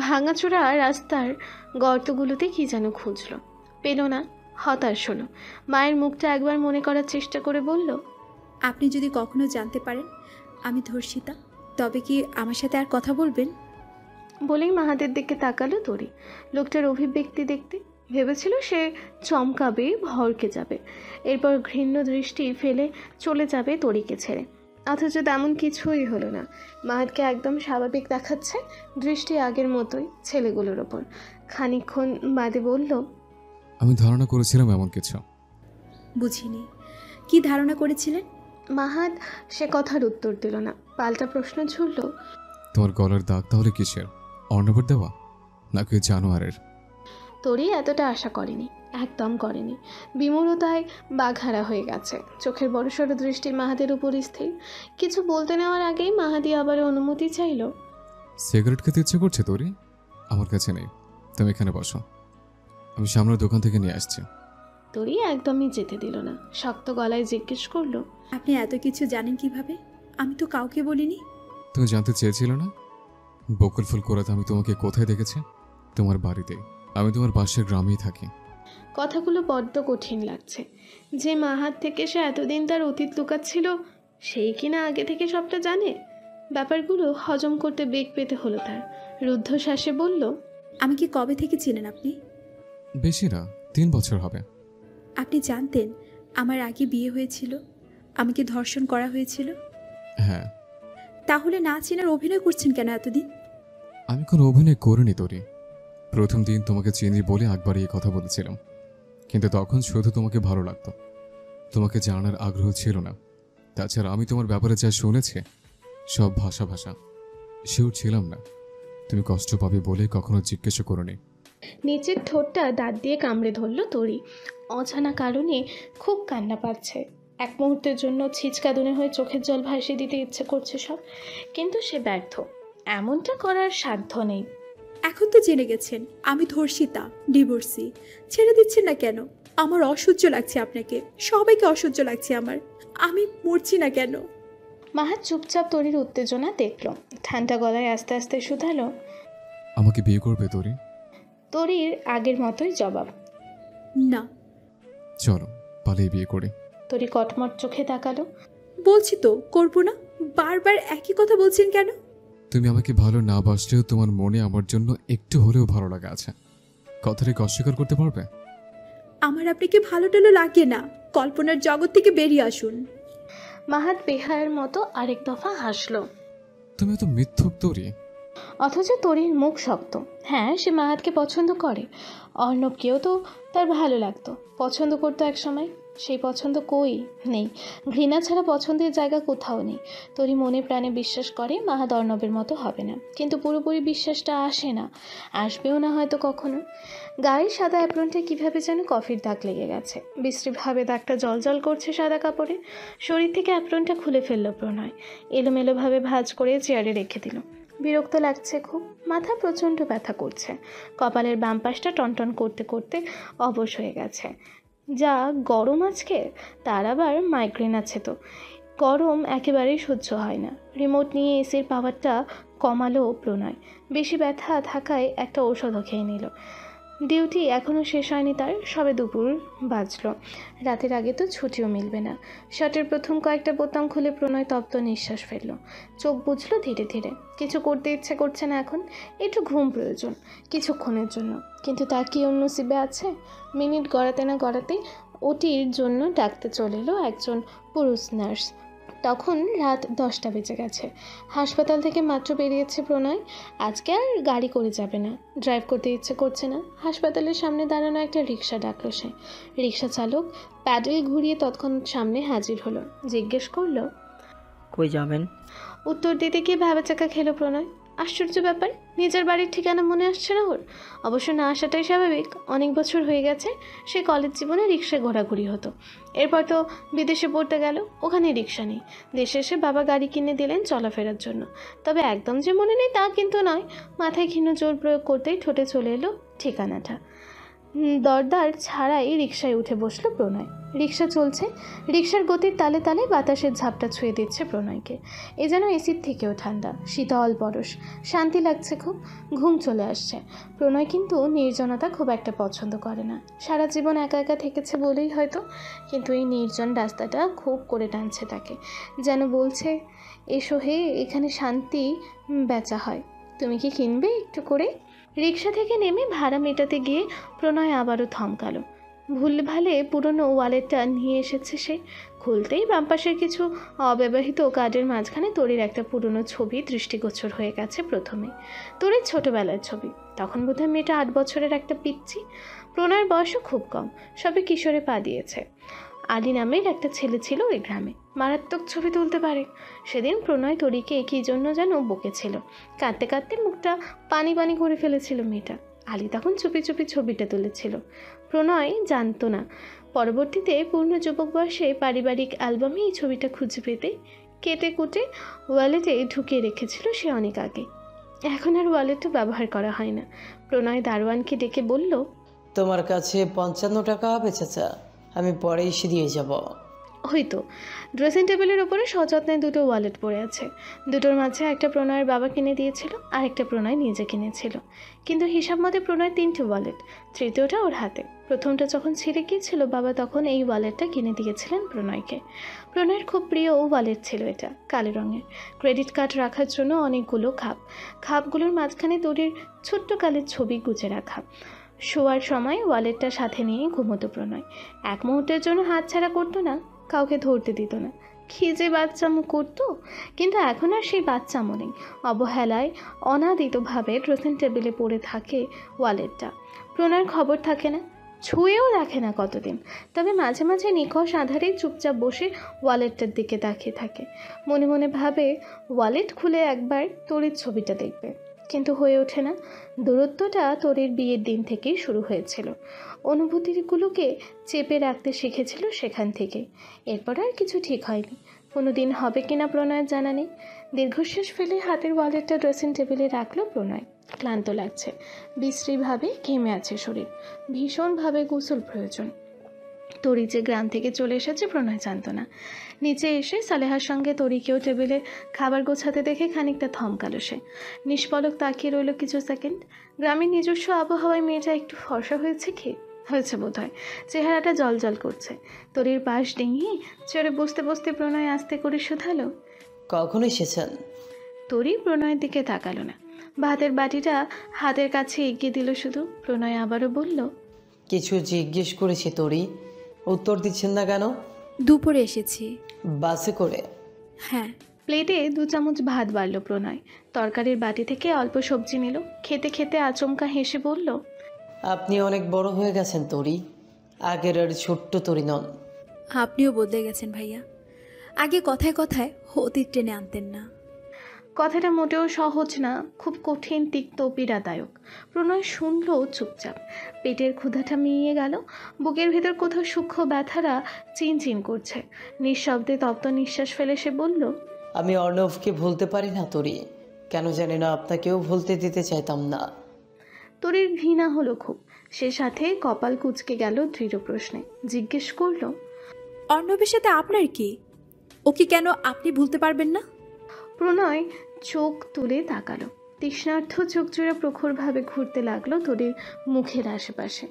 ভাঙাচোরা রাস্তার গর্তগুলোতে কি যেন খুঁজলো, পেল না। হতাশ হলো। মায়ের মুখটা একবার মনে করার চেষ্টা করে বলল, আপনি যদি কখনো জানতে পারেন আমি ধর্ষিতা, তবে কি আমার সাথে আর কথা বলবেন? বলেই মাহাতের দিকে তাকালো তরি। লোকটার অভিব্যক্তি দেখতে ভেবেছিল সে চমকাবে, ভড়কে যাবে, এরপর ঘৃণ্য দৃষ্টি ফেলে চলে যাবে তরিকে ছেড়ে। অথচ তেমন কিছুই হলো না। মাহাতকে একদম স্বাভাবিক দেখাচ্ছে, দৃষ্টি আগের মতোই ছেলেগুলোর ওপর। খানিকক্ষণ বাদে বলল, আমি ধারণা করেছিলাম এমন কিছু। বুঝিনি কি ধারণা করেছিলেন? মাহাত সে কথার উত্তর দিল না, পাল্টা প্রশ্ন ছুড়ল, তোমার গলার দাগ তাহলে কিসের? অর্ণবের দেওয়া নাকি জানোয়ারের? তরি এতটা আশা করেনি, একদম করেনি। বিমূঢ়তায় বাঘারা হয়ে গেছে, চোখের বড়সড় দৃষ্টি মাহাদের উপর স্থির। কিছু বলতে নেওয়ার আগেই মাহাদি আবার অনুমতি চাইল। সিগারেট খেতে ইচ্ছে করছে তোরই? আমার কাছে নেই, তুমি এখানে বসো, আমি সামনের দোকান থেকে নিয়ে আসছি। তরি একদমই যেতে দিল না, শক্ত গলায় জিজ্ঞেস করলো, আপনি এত কিছু জানেন কিভাবে? আমি তো কাউকে বলিনি। তুমি জানতে চেয়েছিলে না? বকুল ফুল করাতে আমি তোমাকে কোথায় দেখেছি? তোমার বাড়িতে। আমি তোমার পাশের গ্রামেই থাকি। কথাগুলো বড্ড কঠিন লাগছে। যে মাহাত থেকে সে এতদিন তার অতীত লুকাচ্ছিল, সেই কিনা আগে থেকে সবটা জানে। ব্যাপারগুলো হজম করতে বেগ পেতে হলো তার। রুদ্ধশ্বাসে বলল, আমি কি কবে থেকে চিনেন আপনি? বেশি না, 3 বছর হবে। আপনি জানতেন আমার আগে বিয়ে হয়েছিল, আমাকে ধর্ষণ করা হয়েছিল? হ্যাঁ। তাহলে না চেনার অভিনয় করছেন কেন এতদিন? আমি কোনো অভিনয় করিনি তোরে। প্রথম দিন তোমাকে চিনি বলে একবার এই কথা বলেছিলাম, কিন্তু তখন শুধু তোমাকে ভালো লাগতো, তোমাকে জানার আগ্রহ ছিল না। তাছাড়া আমি তোমার ব্যাপারে যা শুনেছি সব ভাষা ভাষা, শিওর ছিলাম না তুমি কষ্ট পাবে বলে কখনো জিজ্ঞেস করিনি। নিচের ঠোঁটটা দাঁত দিয়ে কামড়ে ধরল তরি। অজানা কারণে খুব কান্না পাচ্ছে। এক মুহূর্তের জন্য ছিচকাদুনে হয়ে চোখের জল ভাসিয়ে দিতে ইচ্ছে করছে সব, কিন্তু সে ব্যর্থ। এমনটা করার সাধ্য নেই। এখন তো জেনে গেছেন আমি ধর্ষিতা, ডিভোর্সি। ছেড়ে দিচ্ছেন না কেন? আমার অসহ্য লাগছে আপনাকে, সবাইকে অসহ্য লাগছে আমার। আমি মরছি না কেন? মাহাত চুপচাপ তরির উত্তেজনা দেখল, ঠান্ডা গলায় আস্তে আস্তে শুধালো, আমাকে বিয়ে করবে তোরে? তরির আগের মতোই জবাব, না। চলো পালিয়ে বিয়ে করে। তরি কটমট চোখে তাকালো। বলছি তো করবো না, বারবার একই কথা বলছেন কেন? তুমি আমাকে ভালো না বাসলেও তোমার মনে আমার জন্য একটু হলেও ভালো লাগা আছে, কথাটাকে অস্বীকার করতে পারবে? আমার আপনাকে ভালো টালো লাগে না, কল্পনার জগৎ থেকে বেরিয়ে আসুন। মাহাত বেহায়ের মতো আরেক দফা হাসলো। তুমি তো মিথ্যুক তোরে। অথচ তরির মুখ শক্ত। হ্যাঁ, সে মাহাতকে পছন্দ করে। অর্ণবকেও তো তার ভালো লাগতো, পছন্দ করতো এক সময়। সেই পছন্দ কই নেই, ঘৃণা ছাড়া পছন্দের জায়গা কোথাও নেই। তরি মনে প্রাণে বিশ্বাস করে মাহাত অর্ণবের মতো হবে না, কিন্তু পুরোপুরি বিশ্বাসটা আসে না, আসবেও না হয়তো কখনো। গায়ে সাদা অ্যাপ্রনটা কীভাবে যেন কফির দাগ লেগে গেছে, বিশ্রীভাবে দাগটা জল করছে সাদা কাপড়ে। শরীর থেকে অ্যাপ্রনটা খুলে ফেলল প্রণয়, এলোমেলোভাবে ভাঁজ করে চেয়ারে রেখে দিল। বিরক্ত লাগছে খুব, মাথা প্রচণ্ড ব্যথা করছে, কপালের বাম পাশটা টনটন করতে করতে অবশ হয়ে গেছে। যা গরম আজকে, তার আবার মাইগ্রেন আছে তো, গরম একেবারেই সহ্য হয় না। রিমোট নিয়ে এসির পাওয়ারটা কমালো প্রণয়। বেশি ব্যথা থাকায় একটা ঔষধও খেয়ে নিল। ডিউটি এখনও শেষ হয়নি তার, সবে দুপুর বাজলো। রাতের আগে তো ছুটিও মিলবে না। শার্টের প্রথম কয়েকটা বোতাম খুলে প্রণয় তপ্ত নিঃশ্বাস ফেলল, চোখ বুঝলো ধীরে ধীরে। কিছু করতে ইচ্ছে করছে না এখন, একটু ঘুম প্রয়োজন কিছুক্ষণের জন্য। কিন্তু তার কি অন্য নসিবে আছে? মিনিট গড়াতে না গড়াতেই ওটির জন্য ডাকতে চলে এলো একজন পুরুষ নার্স। তখন রাত 10টা বেজে গেছে। হাসপাতাল থেকে মাত্র বেরিয়েছে প্রণয়। আজকে আর গাড়ি করে যাবে না, ড্রাইভ করতে ইচ্ছে করছে না। হাসপাতালের সামনে দাঁড়ানো একটা রিক্সা ডাকলো সে। রিক্সা চালক প্যাডেল ঘুরিয়ে তৎক্ষণাৎ সামনে হাজির হলো, জিজ্ঞেস করলো, কই যাবেন? উত্তর দিতে গিয়ে ভ্যাবাচাকা খেলো প্রণয়। আশ্চর্য ব্যাপার, নিজের বাড়ির ঠিকানা মনে আসছে না ওর। অবশ্য না আসাটাই স্বাভাবিক, অনেক বছর হয়ে গেছে সে কলেজ জীবনে রিক্সায় ঘোরাঘুরি হতো। এরপর তো বিদেশে পড়তে গেল, ওখানে রিক্সা নেই। দেশে এসে বাবা গাড়ি কিনে দিলেন চলাফেরার জন্য। তবে একদম যে মনে নেই তা কিন্তু নয়। মাথায় ক্ষীণ জোর প্রয়োগ করতেই ঠোঁটে চলে এলো ঠিকানাটা। দরদার ছাড়াই রিক্সায় উঠে বসলো প্রণয়। রিক্সা চলছে, রিক্সার গতির তালে তালে বাতাসের ঝাপটা ছুঁয়ে দিচ্ছে প্রণয়কে। এ যেন এসির থেকেও ঠান্ডা, শীতল পরশ, শান্তি লাগছে খুব। ঘুম চলে আসছে। প্রণয় কিন্তু নির্জনতা খুব একটা পছন্দ করে না, সারা জীবন একা একা থেকেছে বলেই হয়তো। কিন্তু এই নির্জন রাস্তাটা খুব করে টানছে তাকে, যেন বলছে, এসো হে, এখানে শান্তি বেচা হয়, তুমি কি কিনবে একটু করে? রিক্সা থেকে নেমে ভাড়া মেটাতে গিয়ে প্রণয় আবারও থমকালো। ভুলভালে পুরনো ওয়ালেটটা নিয়ে এসেছে সে। খুলতেই বাম পাশের কিছু অব্যবহৃত কার্ডের মাঝখানে তরির একটা পুরনো ছবি দৃষ্টিগোচর হয়ে গেছে। প্রথমে তরির ছোটবেলার ছবি, তখন বোধহয় মেয়েটা 8 বছরের একটা পিচ্চি। প্রণয়ের বয়সও খুব কম, সবে কিশোরে পা দিয়েছে। আলী নামের একটা ছেলে ছিল ওই গ্রামে, মারাত্মক ছবি তুলতে পারে। সেদিন প্রণয় তরিকে কী জন্য যেন বকেছিল, কাঁদতে কাঁদতে মুখটা পানি পানি করে ফেলেছিল মেয়েটা। আলী তখন চুপি চুপি ছবিটা তুলেছিল, প্রণয় জানতো না। পরবর্তীতে পূর্ণ যুবক বয়সে পারিবারিক অ্যালবামে এই ছবিটা খুঁজে পেতে কেটে কুটে ওয়ালেটে ঢুকিয়ে রেখেছিল সে অনেক আগে। এখন আর ওয়ালেটও ব্যবহার করা হয় না। প্রণয় দারোয়ানকে ডেকে বলল, তোমার কাছে 55 টাকা হবে চাচা, আমি পরে এসে দিয়ে যাব। হয়তো ড্রেসিং টেবিলের ওপরে সযত্নে দুটো ওয়ালেট পড়ে আছে। দুটোর মাঝে একটা প্রণয়ের বাবা কিনে দিয়েছিল, আর একটা প্রণয় নিজে কিনেছিল। কিন্তু হিসাব মতে প্রণয় 3টে ওয়ালেট, তৃতীয়টা ওর হাতে। প্রথমটা যখন ছিঁড়ে গিয়েছিল বাবা তখন এই ওয়ালেটটা কিনে দিয়েছিলেন প্রণয়কে। প্রণয়ের খুব প্রিয় ওয়ালেট ছিল এটা, কালো রঙের। ক্রেডিট কার্ড রাখার জন্য অনেকগুলো খাপগুলোর মাঝখানে তরির ছোট্ট কালের ছবি গুজে রাখা। শোয়ার সময় ওয়ালেটটা সাথে নিয়ে ঘুমোতো প্রণয়। এক মুহূর্তের জন্য হাতছাড়া করতো না, কাউকে ধরতে দিত না। কী যে বাচ্চামো করতো, কিন্তু এখন আর সেই বাচ্চামো নেই। অবহেলায় অনাদিতভাবে ড্রেসিং টেবিলে পড়ে থাকে ওয়ালেটটা। প্রণয়ের খবর থাকে না, ছুঁয়েও দেখে না কতদিন। তবে মাঝে মাঝে নিখোঁজ আধারে চুপচাপ বসে ওয়ালেটটার দিকে তাকিয়ে থাকে। মনে মনে ভাবে ওয়ালেট খুলে একবার তরির ছবিটা দেখবে, কিন্তু হয়ে ওঠে না। দূরত্বটা তরির বিয়ের দিন থেকেই শুরু হয়েছিল। অনুভূতিগুলোকে চেপে রাখতে শিখেছিল সেখান থেকে। এরপর আর কিছু ঠিক হয়নি। কোনো দিন হবে কিনা প্রণয়ের জানা নেই। দীর্ঘশ্বাস ফেলে হাতের ওয়ালেটটা ড্রেসিং টেবিলে রাখলো প্রণয়। ক্লান্ত লাগছে, বিশ্রীভাবে ঘেমে আছে শরীর, ভীষণভাবে গোসল প্রয়োজন। তরি যে গ্রাম থেকে চলে এসেছে প্রণয় জানত না। নিচে এসে সালেহার সঙ্গে তরিকেও টেবিলে খাবার গোছাতে দেখে খানিকটা থমকালো সে। নিষ্পলক তাকিয়ে রইল কিছু সেকেন্ড। গ্রামের নিজস্ব আবহাওয়ায় মেয়েটা একটু ফর্সা হয়েছে কি? হয়েছে বোধ হয়। চেহারাটা জলজল করছে। তরির পাশ ডিঙিয়ে চড়ে বসতে বসতে প্রণয় আস্তে করে শুধালো, কখন এসেছেন? তরি প্রণয়ের দিকে তাকালো না, ভাতের বাটিটা হাতের কাছে এগিয়ে দিল শুধু। প্রণয় আবারও বলল, কিছু জিজ্ঞেস করেছি তরি, উত্তর দিচ্ছেন না কেন? দুপুরে এসেছি। বাসে করে? হ্যাঁ। প্লেটে 2 চামচ ভাত বাড়ল প্রণয়। তরকারির বাটি থেকে অল্প সবজি নিল। খেতে খেতে আচমকা হেসে বলল, আপনি অনেক বড় হয়ে গেছেন তরি, আগের আর ছোট্ট তরি নন। আপনিও বদলে গেছেন ভাইয়া। আগে কথায় কথায় অতীত টেনে আনতেন না। কথাটা মোটেও সহজ না, খুব কঠিন, তিক্ত, পীড়াদায়ক। প্রণয় শুনল চুপচাপ। পেটের ক্ষুধাটা মিইয়ে গেল। বুকের ভেতর কোথাও সূক্ষ্ম ব্যথারা চিনচিন করছে। নিঃশব্দে তপ্ত নিঃশ্বাস ফেলে সে বলল, আমি অর্ণবকে ভুলতে পারি না তরি, কেন জানি না আপনাকেও ভুলতে দিতে চাইতাম না। তরির ঘৃণা হলো খুব। সে সাথে কপাল কুঁচকে গেল দৃঢ় প্রশ্নে। জিজ্ঞেস করল, অর্ণবের সাথে আপনার কি? ওকে কেন আপনি ভুলতে পারবেন না? প্রণয় চোখ তুলে তাকালো। তৃষ্ণার্থ চোখ জোড়া প্রখরভাবে ঘুরতে লাগলো তরির মুখের আশেপাশে।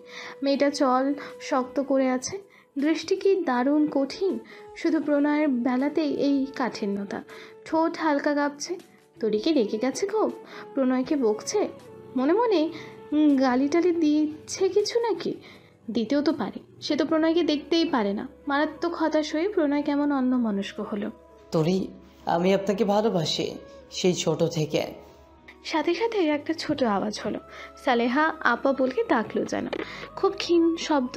মেয়েটা চল শক্ত করে আছে, দৃষ্টি কি দারুণ কঠিন। শুধু প্রণয়ের বেলাতেই এই কাঠিন্যতা। ঠোঁট হালকা কাঁপছে। তরিকে রেগে গেছে খুব, প্রণয়কে বকছে, মনে মনে গালিটালি দিচ্ছে কিছু নাকি? দিতেও তো পারে, সে তো প্রণয়কে দেখতেই পারে না। মারাত্মক হতাশ হয়ে প্রণয় কেমন অন্যমনস্ক হলো। তরি, আমি আপনাকে ভালোবাসি সেই ছোট থেকে। সাথে সাথে একটা ছোট আওয়াজ হলো। সালেহা আপা বলে ডাকলো যেন, খুব ক্ষীণ শব্দ।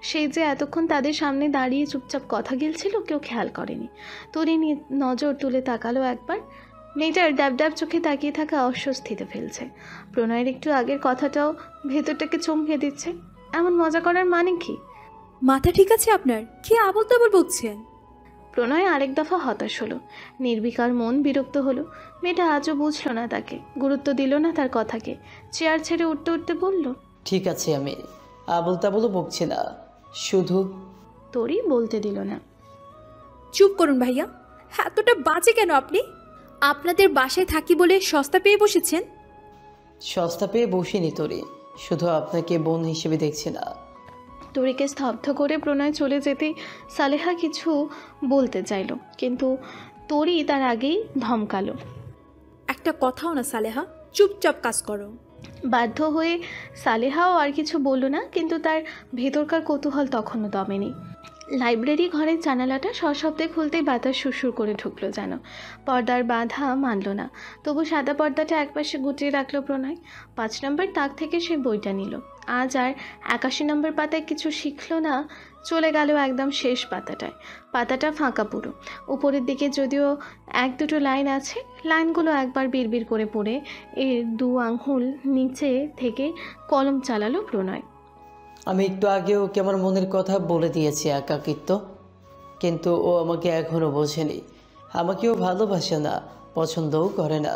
সেই যে এতক্ষণ তাদের সামনে দাঁড়িয়ে চুপচাপ কথা গিলছিল কেউ খেয়াল করেনি। তরি নজর তুলে তাকালো একবার। মেয়েটার ড্যাব ড্যাব চোখে তাকিয়ে থাকা অস্বস্তিতে ফেলছে। প্রণয়ের একটু আগের কথাটাও ভেতরটাকে চমকে দিচ্ছে। এমন মজা করার মানে কি? মাথা ঠিক আছে আপনার? কি আবল তাবল বকছেন? প্রণয় আরেক দফা হতাশ হলো। নির্বিকার মন বিরক্ত হলো। মেয়েটা আজও বুঝলো না তাকে, গুরুত্ব দিল না তার কথাকে। চেয়ার ছেড়ে উঠতে উঠতে বলল, ঠিক আছে, আমি আবল তাবলও বকছি না, শুধু। তরি বলতে দিল না। চুপ করুন ভাইয়া, এতটা বাজে কেন আপনি? আপনাদের বাসায় থাকি বলে সস্তা পেয়ে বসেছেন? সস্তা পেয়ে বসিনি তরি, শুধু আপনাকে বোন হিসেবে দেখছি না। তরিকে স্তব্ধ করে প্রণয় চলে যেতে সালেহা কিছু বলতে চাইল, কিন্তু তরি তার আগেই ধমকালো, একটা কথাও না সালেহা, চুপচাপ কাজ করো। বাধ্য হয়ে সালেহাও আর কিছু বলল না, কিন্তু তার ভেতরকার কৌতূহল তখনও দমেনি। লাইব্রেরি ঘরের জানালাটা সশব্দে খুলতেই বাতাস সুরসুর করে ঢুকলো যেন। পর্দার বাধা মানল না, তবু সাদা পর্দাটা একপাশে গুটিয়ে রাখলো প্রণয়। 5 নম্বর তাক থেকে সে বইটা নিল। আজ আর 81 নম্বর পাতায় কিছু শিখল না, চলে গেল একদম শেষ পাতাটায়। পাতাটা ফাঁকা পুরো, উপরের দিকে যদিও 1-2 লাইন আছে। লাইনগুলো একবার বিড়বিড় করে পড়ে এর 2 আঙ্গুল নিচে থেকে কলম চালালো প্রণয়। আমি একটু আগেও ওকে আমার মনের কথা বলে দিয়েছি একাকিত্ব, কিন্তু ও আমাকে এখনও বোঝেনি। আমাকেও ভালোবাসে না, পছন্দও করে না।